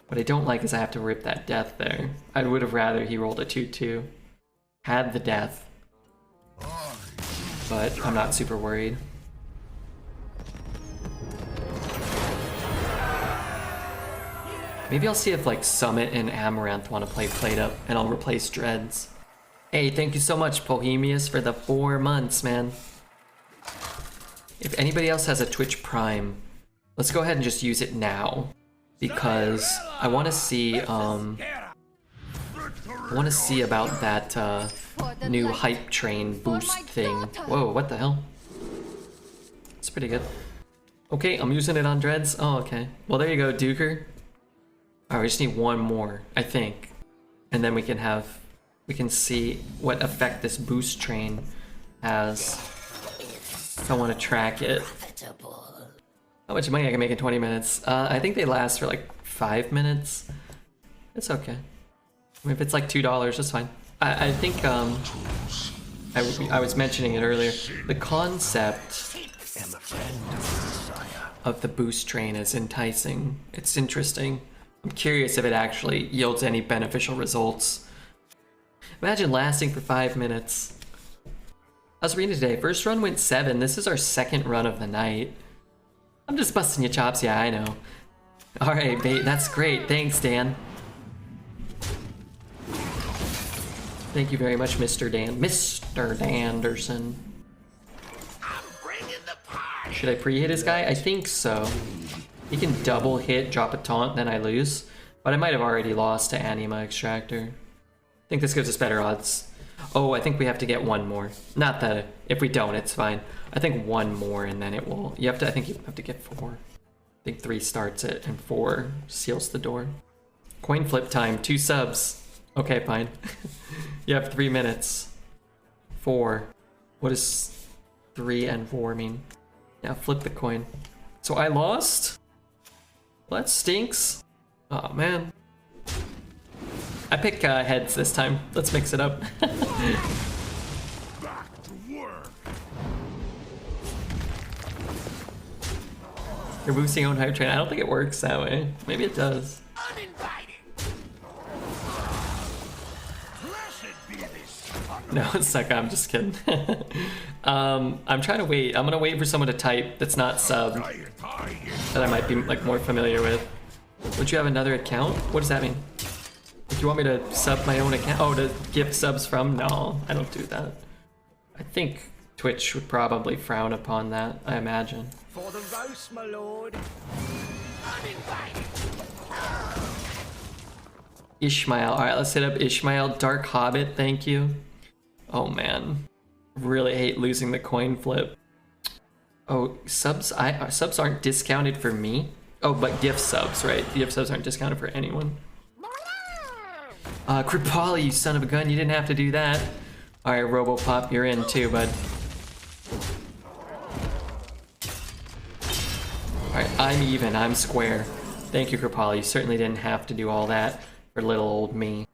What I don't like is I have to rip that death there. I would have rather he rolled a 2-2. Had the death. But I'm not super worried. Maybe I'll see if like Summit and Amaranth want to play Played Up, and I'll replace Dreads. Hey, thank you so much, Bohemius, for the 4 months, man. If anybody else has a Twitch Prime, let's go ahead and just use it now. Because I want to see, about that, new hype train boost thing. Whoa, what the hell? It's pretty good. Okay, I'm using it on Dreads. Oh, okay. Well, there you go, Duker. Alright, we just need one more, I think. And then we can see what effect this boost train has. If I want to track it. How much money I can make in 20 minutes? I think they last for like 5 minutes. It's okay. I mean, if it's like $2, that's fine. I think I was mentioning it earlier. The concept of the boost train is enticing. It's interesting. I'm curious if it actually yields any beneficial results. Imagine lasting for 5 minutes. I was reading today. First run went 7. This is our second run of the night. I'm just busting your chops. Yeah, I know. All right, bait. That's great. Thanks, Dan. Thank you very much, Mr. Dan. Mr. Danderson. Should I pre-hit his guy? I think so. He can double hit, drop a taunt, then I lose. But I might have already lost to Anima Extractor. I think this gives us better odds. Oh, I think we have to get one more. Not that if we don't, it's fine. I think one more and then it will. I think you have to get 4. I think 3 starts it and 4 seals the door. Coin flip time, 2 subs. Okay, fine. You have 3 minutes. 4. What does 3 and 4 mean? Yeah, flip the coin. So I lost? Well, that stinks. Oh man. I pick heads this time. Let's mix it up. Back to work. You're boosting your own hype train. I don't think it works that way. Maybe it does. No, it's like I'm just kidding. I'm trying to wait. I'm gonna wait for someone to type that's not sub that I might be like more familiar with. Would you have another account? What does that mean? Do you want me to sub my own account? Oh, to give subs from? No, I don't do that. I think Twitch would probably frown upon that, I imagine. For the roast, my lord. Ishmael. Alright, let's hit up Ishmael. Dark Hobbit, thank you. Oh man. Really hate losing the coin flip. Oh, subs aren't discounted for me? Oh, but gift subs, right? Gift subs aren't discounted for anyone. Kripali, you son of a gun, you didn't have to do that. Alright, Robopop, you're in too, bud. Alright, I'm even, I'm square. Thank you, Kripali, you certainly didn't have to do all that for little old me.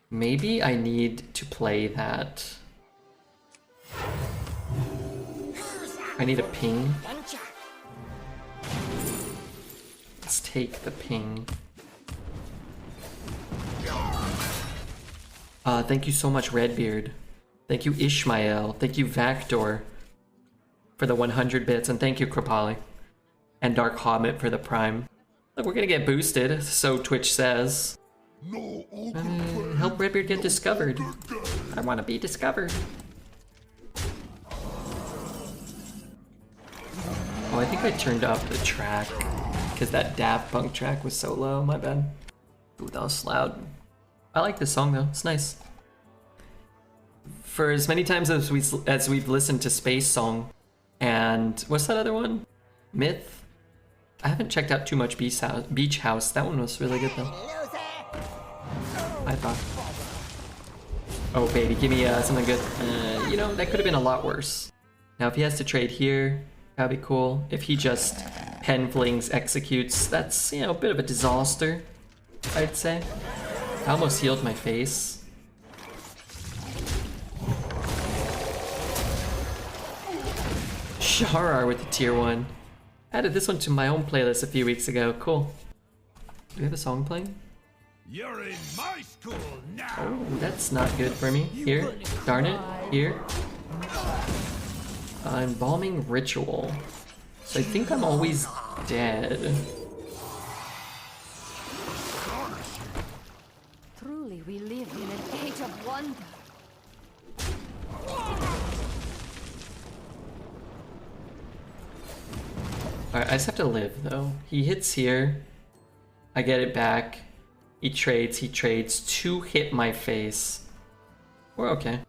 Maybe I need to play that. I need a ping. Let's take the ping. Thank you so much, Redbeard. Thank you, Ishmael. Thank you, Vactor, for the 100 bits. And thank you, Kripali. And Dark Hobbit for the Prime. Look, we're gonna get boosted, so Twitch says. Help Redbeard get discovered. I want to be discovered. Oh, I think I turned up the track because that Daft Punk track was so low. My bad. Ooh, that was loud. I like this song though. It's nice. For as many times as we've listened to Space Song and what's that other one? Myth. I haven't checked out too much Beach House. That one was really good though. I thought. Oh baby, give me something good. You know, that could have been a lot worse. Now if he has to trade here, that'd be cool. If he just pen flings executes, that's, you know, a bit of a disaster, I'd say. I almost healed my face. Sharar with the tier 1. Added this one to my own playlist a few weeks ago. Cool. Do we have a song playing? You're in my school now. Oh, that's not good for me. Here, darn it. Here. Embalming Ritual. So I think I'm always dead. Truly, we live in an age of wonder. Alright, I just have to live though. He hits here. I get it back. He trades. 2 hit my face. We're okay.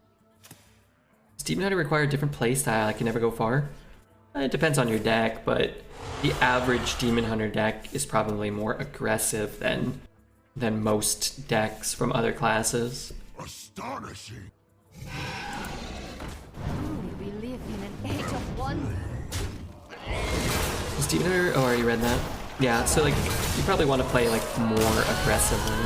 Does Demon Hunter require a different playstyle? I can never go far. It depends on your deck, but the average Demon Hunter deck is probably more aggressive than most decks from other classes. Astonishing. Truly, we live in an age of wonder. Is Demon Hunter? Oh, I already read that. Yeah, so like you probably want to play like more aggressively.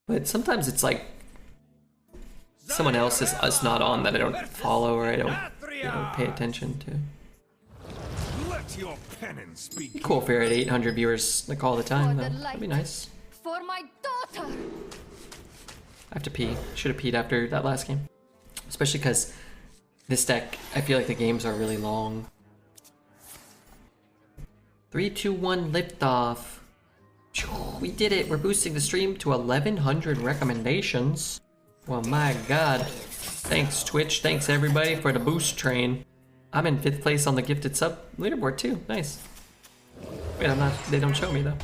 But sometimes it's like someone else is not on that I don't follow or I don't pay attention to. Let your penance speak. Be cool if you're at 800 viewers like all the time For though. the That'd be light. nice. For my daughter! I have to pee. Should have peed after that last game. Especially because this deck, I feel like the games are really long. 3, 2, 1, liftoff. We did it. We're boosting the stream to 1100 recommendations. Well, my god. Thanks, Twitch. Thanks, everybody, for the boost train. I'm in 5th place on the gifted sub leaderboard, too. Nice. Wait, I'm not... They don't show me, though.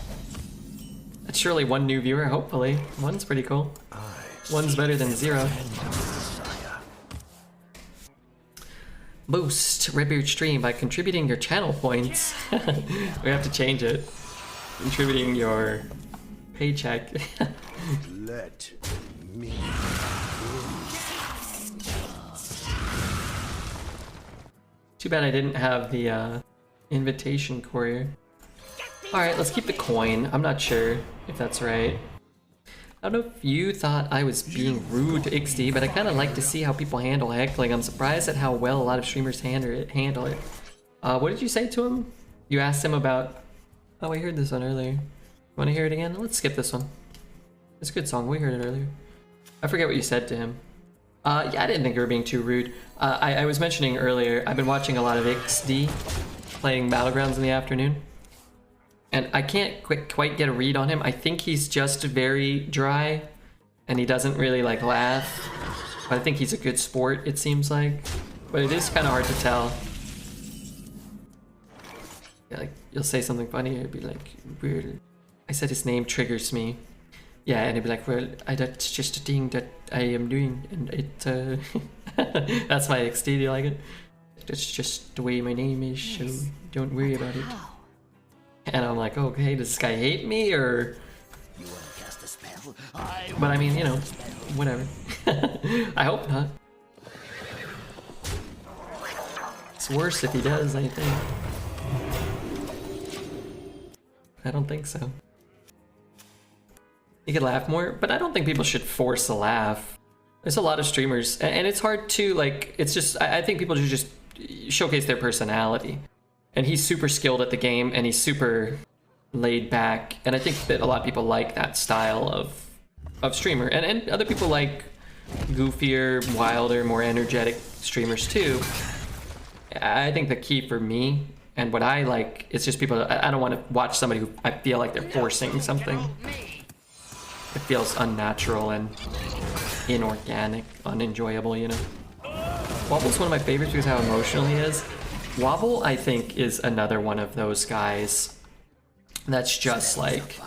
That's surely 1 new viewer, hopefully. 1's pretty cool. 1's better than 0. Boost Redbeard stream by contributing your channel points. We have to change it. Contributing your paycheck. Let me. Too bad I didn't have the invitation courier. Alright, let's keep the coin. I'm not sure if that's right. I don't know if you thought I was being rude to XD, but I kind of like to see how people handle heckling. I'm surprised at how well a lot of streamers handle it. What did you say to him? You asked him about... Oh, we heard this one earlier. Want to hear it again? Let's skip this one. It's a good song. We heard it earlier. I forget what you said to him. Yeah, I didn't think you were being too rude. I was mentioning earlier, I've been watching a lot of XD playing Battlegrounds in the afternoon. And I can't quite get a read on him. I think he's just very dry. And he doesn't really like laugh. But I think he's a good sport, it seems like. But it is kind of hard to tell. Yeah, like, you'll say something funny, it'd be like, weird. I said his name triggers me. Yeah, and it'd be like, well, that's just a thing that I am doing, and it, that's my XD, do you like it? That's just the way my name is, so don't worry about it. And I'm like, okay, does this guy hate me, or... You want to cast a spell? But I mean, you know, whatever. I hope not. It's worse if he does, I think. I don't think so. You could laugh more, but I don't think people should force a laugh. There's a lot of streamers, and it's hard to, like, it's just, I think people should just showcase their personality. And he's super skilled at the game, and he's super laid back, and I think that a lot of people like that style of streamer. And other people like goofier, wilder, more energetic streamers too. I think the key for me, and what I like, is just people, I don't want to watch somebody who I feel like they're forcing something. It feels unnatural and inorganic, unenjoyable, you know? Wobble's one of my favorites because of how emotional he is. Wobble, I think, is another one of those guys that's just like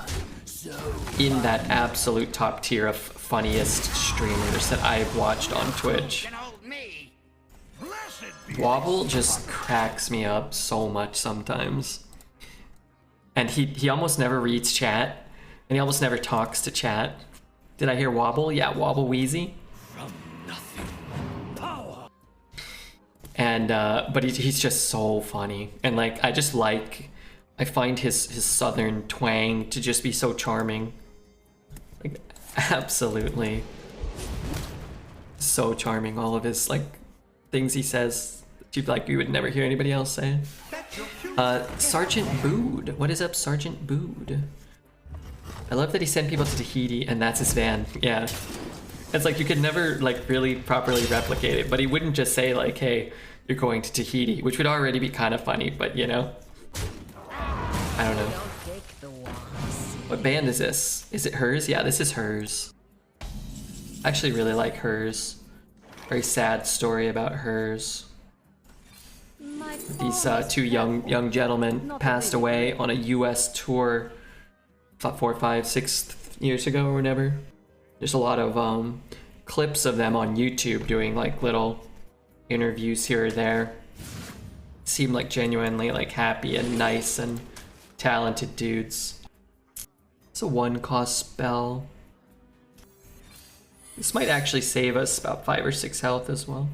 in that absolute top tier of funniest streamers that I've watched on Twitch. Wobble just cracks me up so much sometimes. And he almost never reads chat, and he almost never talks to chat. Did I hear Wobble? Yeah, Wobble Wheezy. And but he's just so funny, and like I find his southern twang to just be so charming. Like, absolutely so charming. All of his like things he says that you would never hear anybody else say. Sergeant Bood, what is up, Sergeant Bood? I love that he sent people to Tahiti, and that's his van. Yeah, it's like you could never like really properly replicate it, but he wouldn't just say like, hey, you're going to Tahiti, which would already be kind of funny, but you know, I don't know. What band is this? Is it hers? Yeah, this is hers. I actually really like hers. Very sad story about hers. My These form is two young gentlemen Not passed really. away on a U.S. tour about 4, 5, 6 years ago or whatever. There's a lot of clips of them on YouTube doing like little interviews here or there. Seem like genuinely like happy and nice and talented dudes. It's a 1-cost spell. This might actually save us about 5 or 6 health as well.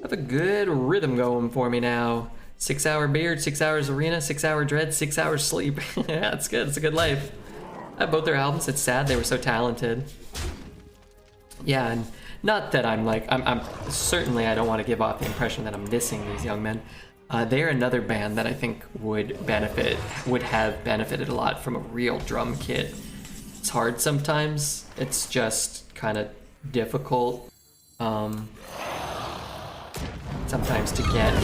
Have a good rhythm going for me now. 6-hour beard, 6 hours arena, 6-hour dread, 6 hours sleep. Yeah, it's good. It's a good life. I have both their albums. It's sad they were so talented. Yeah, and not that I'm certainly I don't want to give off the impression that I'm dissing these young men. They're another band that I think would have benefited a lot from a real drum kit. It's hard sometimes. It's just kind of difficult sometimes to get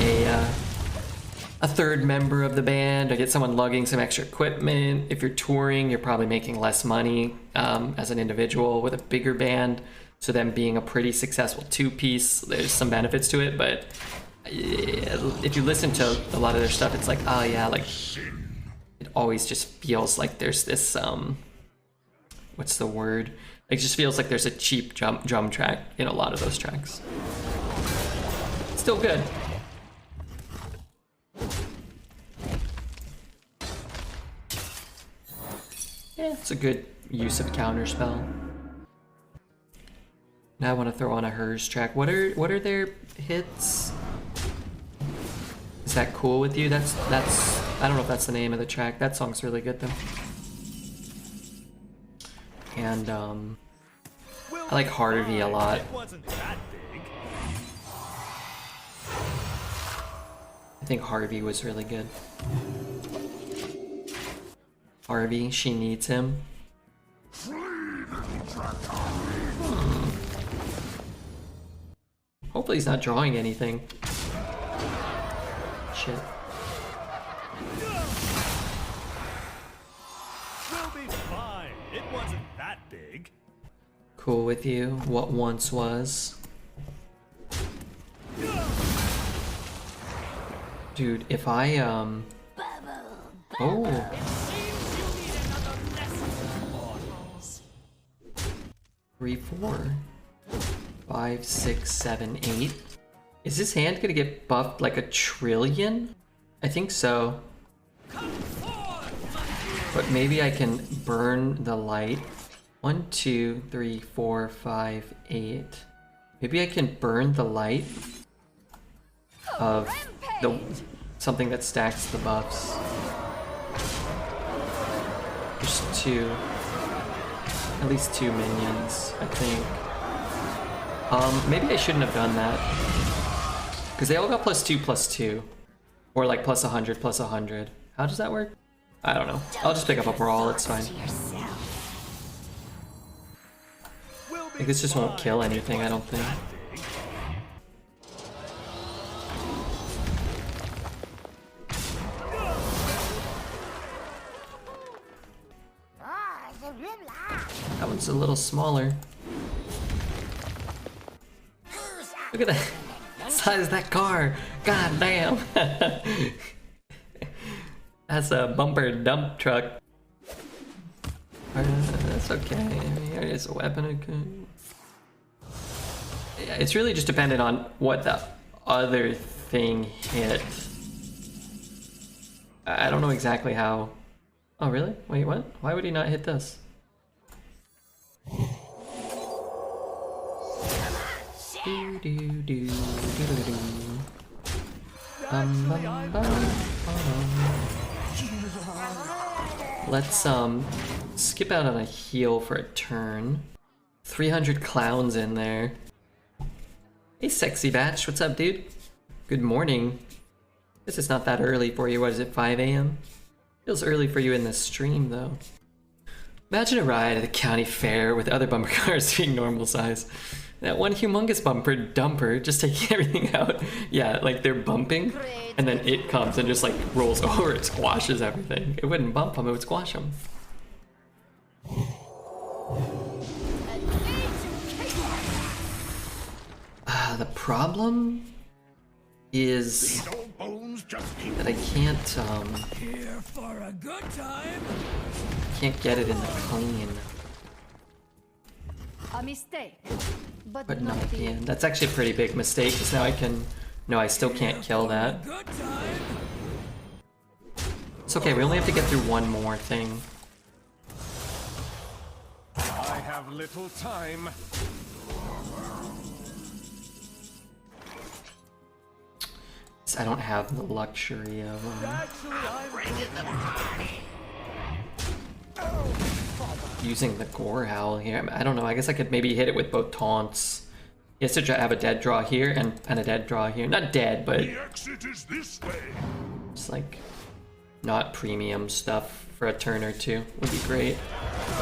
a third member of the band or get someone lugging some extra equipment. If you're touring, you're probably making less money as an individual with a bigger band. So them being a pretty successful 2-piece, there's some benefits to it, but if you listen to a lot of their stuff, it's like, oh yeah, like it always just feels like there's this what's the word? It just feels like there's a cheap drum track in a lot of those tracks. Still good. Yeah, it's a good use of counter spell. Now I want to throw on a hers track. What are their hits? Is that cool with you? That's I don't know if that's the name of the track. That song's really good though. And I like Harvey a lot. It wasn't that big. I think Harvey was really good. Harvey, she needs him. Hopefully he's not drawing anything. Shit. We'll be fine. It wasn't that big. Cool with you. What once was. Dude, if I oh. 3, 4, 5, 6, 7, 8. Is this hand gonna get buffed like 1,000,000,000,000? I think so. But maybe I can burn the light. 1, 2, 3, 4, 5, 8. Maybe I can burn the light of the something that stacks the buffs. There's 2. At least 2 minions, I think. Maybe I shouldn't have done that. Because they all got +2/+2. Or like +100/+100. How does that work? I don't know. I'll just pick up a brawl, it's fine. Like this just won't kill anything, I don't think. That one's a little smaller. Look at that size of that car. God damn. That's a bumper dump truck. That's okay. I mean, it's a weapon. Yeah, it's really just dependent on what the other thing hit. I don't know exactly how. Oh, really? Wait, what? Why would he not hit this? Do, do, do, do, do, do. Bum, bum, bum, Let's skip out on a heal for a turn. 300 clowns in there. Hey, sexy batch, what's up, dude? Good morning. This is not that early for you. What is it, 5 a.m.? Feels early for you in this stream, though. Imagine a ride at the county fair with other bumper cars being normal size. That one humongous bumper dumper just taking everything out. Yeah, like they're bumping, and then it comes and just like rolls over, it squashes everything. It wouldn't bump them, it would squash them. The problem is that I can't Here for a good time. get it in the clean. A mistake, but But not not the the end. That's actually a pretty big mistake, because now I can... No, I still can't kill that. Good time. It's okay, we only have to get through one more thing. I have little time. I don't have the luxury of using the Gore Howl here. I don't know, I guess I could maybe hit it with both taunts. He has to have a dead draw here and a dead draw here. Not dead, but The exit is this way. it's like not premium stuff for a turn or two would be great.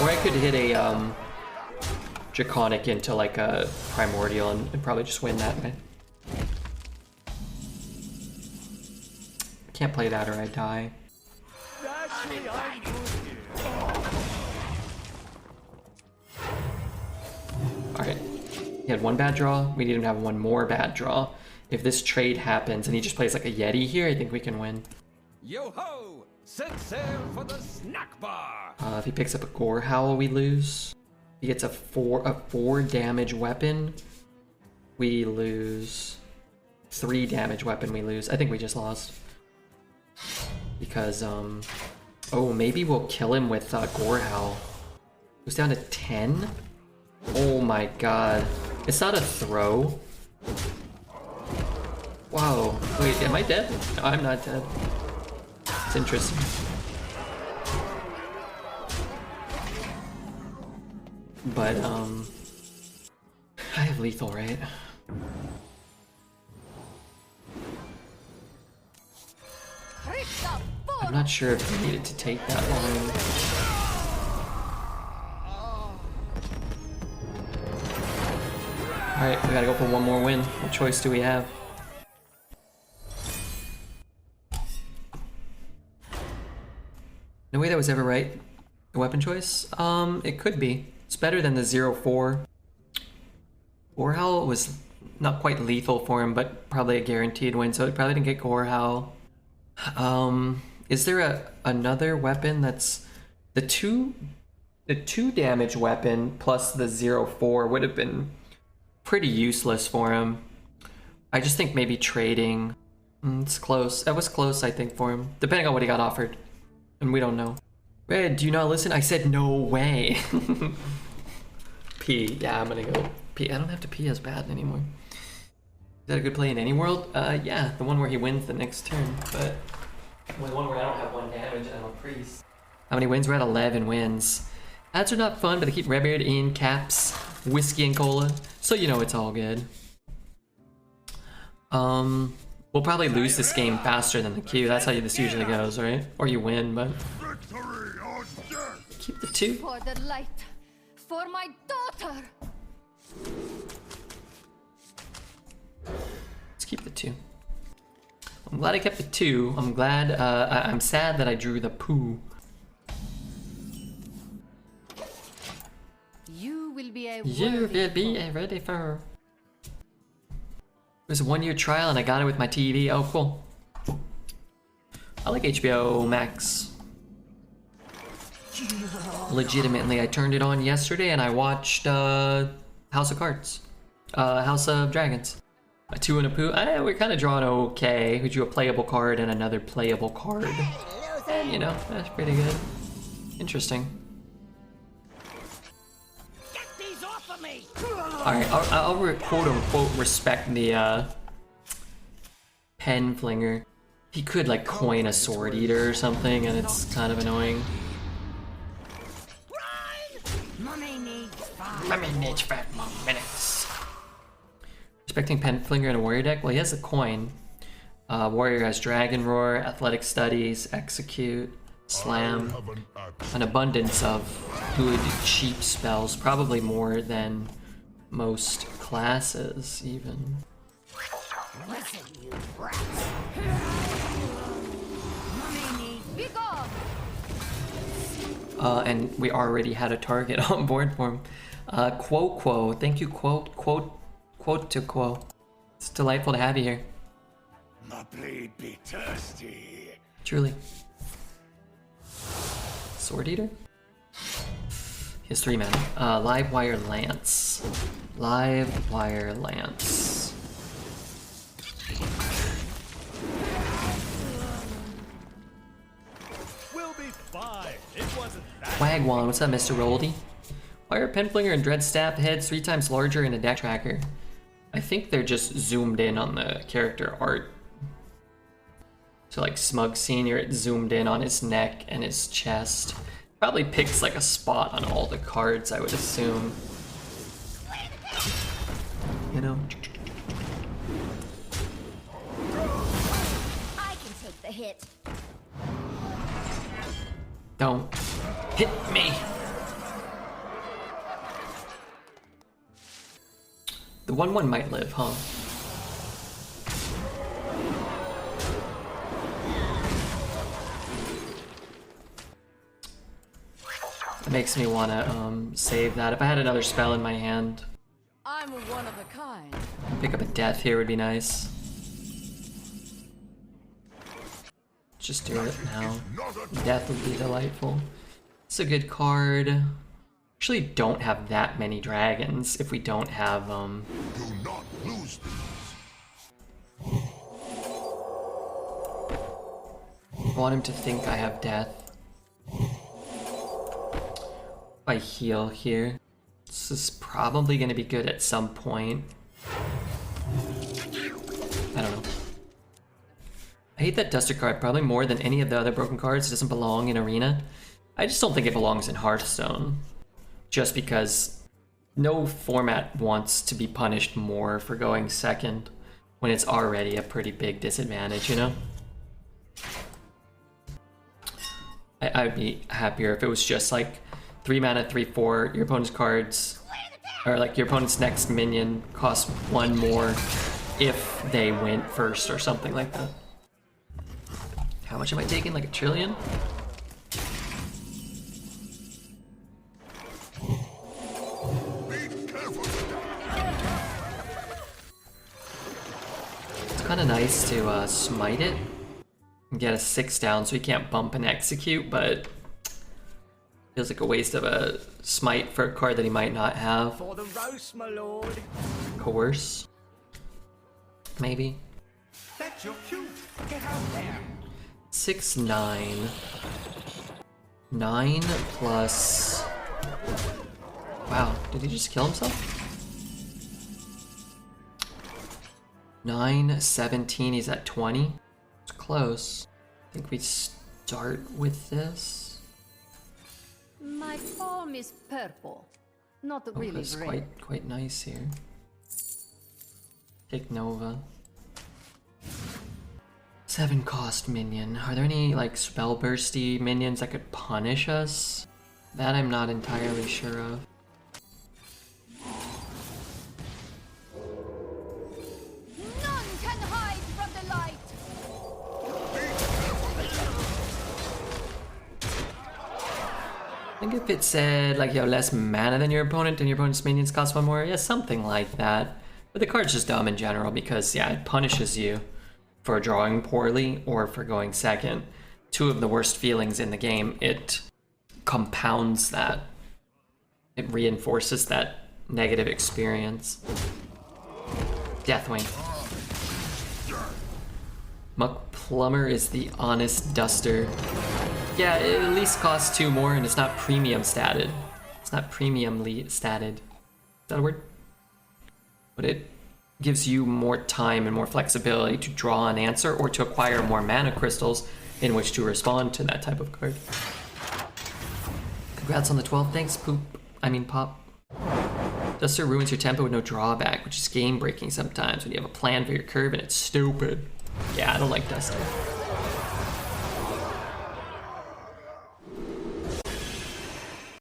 Or I could hit a Draconic into like a Primordial and probably just win that way. Can't play that or I die. Actually, I'm good here. Alright. He had one bad draw. We need him to have one more bad draw. If this trade happens and he just plays like a Yeti here, I think we can win. Yo ho! Set sail for the snack bar! If he picks up a Gore Howl, we lose. If he gets a 4 damage weapon, we lose. 3 damage weapon, we lose. I think we just lost. Because, oh, maybe we'll kill him with Gore Howl. Goes down to 10? Oh my god. It's not a throw. Wow. Wait, am I dead? No, I'm not dead. It's interesting. But, I have lethal, right? I'm not sure if we needed to take that long. Alright, we gotta go for one more win. What choice do we have? No way that was ever right. The weapon choice? It could be. It's better than the 0-4. Gore Howl was not quite lethal for him, but probably a guaranteed win, so he probably didn't get Gore Howl. Is there another weapon that's the 2 damage weapon plus the 0-4 would have been pretty useless for him. I just think maybe trading. It's close. That was close, I think, for him, depending on what he got offered, and we don't know. Red, do you not listen? I said no way. P. Yeah, I'm gonna go P. I don't have to P as bad anymore. Is that a good play in any world? Yeah, the one where he wins the next turn, but the one where I don't have 1 damage and I'm a priest. How many wins? We're at 11 wins. Ads are not fun, but they keep Redbeard in caps, whiskey and cola, so you know it's all good. We'll probably lose this game faster than the queue. That's how this usually goes, right? Or you win, but keep the 2. For the light, for my daughter. Let's keep the 2. I'm glad I kept the 2. I'm glad. I'm sad that I drew the poo. You will be a You will be ready for. It was a 1-year trial and I got it with my TV. Oh, cool. I like HBO Max. Legitimately, I turned it on yesterday and I watched House of Cards. House of Dragons. A 2 and a poo. We're kind of drawing okay. We drew a playable card and another playable card. And, you know, that's pretty good. Interesting. Get these off of me! Alright, I'll quote unquote respect the pen flinger. He could like coin a sword eater or something and it's kind of annoying. Mummy needs 5. Let me need 5 more minutes. Respecting pen flinger in a warrior deck? Well, he has a coin. Warrior has Dragon Roar, Athletic Studies, Execute, Slam. An abundance of good, cheap spells. Probably more than most classes, even. Listen, you brats. Mummy needs Be gone. And we already had a target on board for him. Quo, thank you, quote to Quo. It's delightful to have you here. My blade be thirsty. Truly. Sword Eater? He has 3 mana. Live Wire Lance. Live Wire Lance. We'll be fine. It wasn't that. Wagwan, what's up, Mr. Roldy? Why are Penflinger and Dreadstaff heads 3 times larger in a deck tracker? I think they're just zoomed in on the character art. So like Smug Senior, it zoomed in on his neck and his chest. Probably picks like a spot on all the cards, I would assume. You know? I can take the hit. Don't hit me. The 1/1 might live, huh? It makes me want to save that. If I had another spell in my hand, I'm one of a kind. pick up a death here would be nice. Just do it now. Death would be delightful. It's a good card. Actually don't have that many dragons if we don't have Do not lose these. I want him to think I have death. I heal here. This is probably going to be good at some point. I don't know. I hate that Duster card probably more than any of the other broken cards. It doesn't belong in Arena. I just don't think it belongs in Hearthstone. Just because no format wants to be punished more for going second when it's already a pretty big disadvantage, you know? I'd be happier if it was just like 3 mana, 3/4, your opponent's cards, or like your opponent's next minion costs 1 more if they went first or something like that. How much am I taking? Like 1 trillion? It's kind of nice to smite it and get a 6 down so he can't bump and execute, but feels like a waste of a smite for a card that he might not have. For the roast, my lord. Coerce? Maybe. That's your cue. Get out there. 6, 9. 9 plus... Wow, did he just kill himself? 9, 17, he's at 20. It's close. I think we start with this. My form is purple, not really That's red. quite nice here. Take Nova. 7 cost minion. Are there any like spell bursty minions that could punish us? That I'm not entirely sure of. None can hide from the light. I think if it said like you have less mana than your opponent and your opponent's minions cost 1 more, yeah, something like that. But the card's just dumb in general because yeah, it punishes you for drawing poorly or for going second. 2 of the worst feelings in the game. It compounds that. It reinforces that negative experience. Deathwing. Muck Plumber is the honest duster. Yeah, it at least costs 2 more and it's not premium statted. It's not premiumly statted. Is that a word? But it gives you more time and more flexibility to draw an answer or to acquire more mana crystals in which to respond to that type of card. Congrats on the 12. Thanks, Pop. Duster ruins your tempo with no drawback, which is game breaking sometimes when you have a plan for your curve and it's stupid. Yeah, I don't like Duster.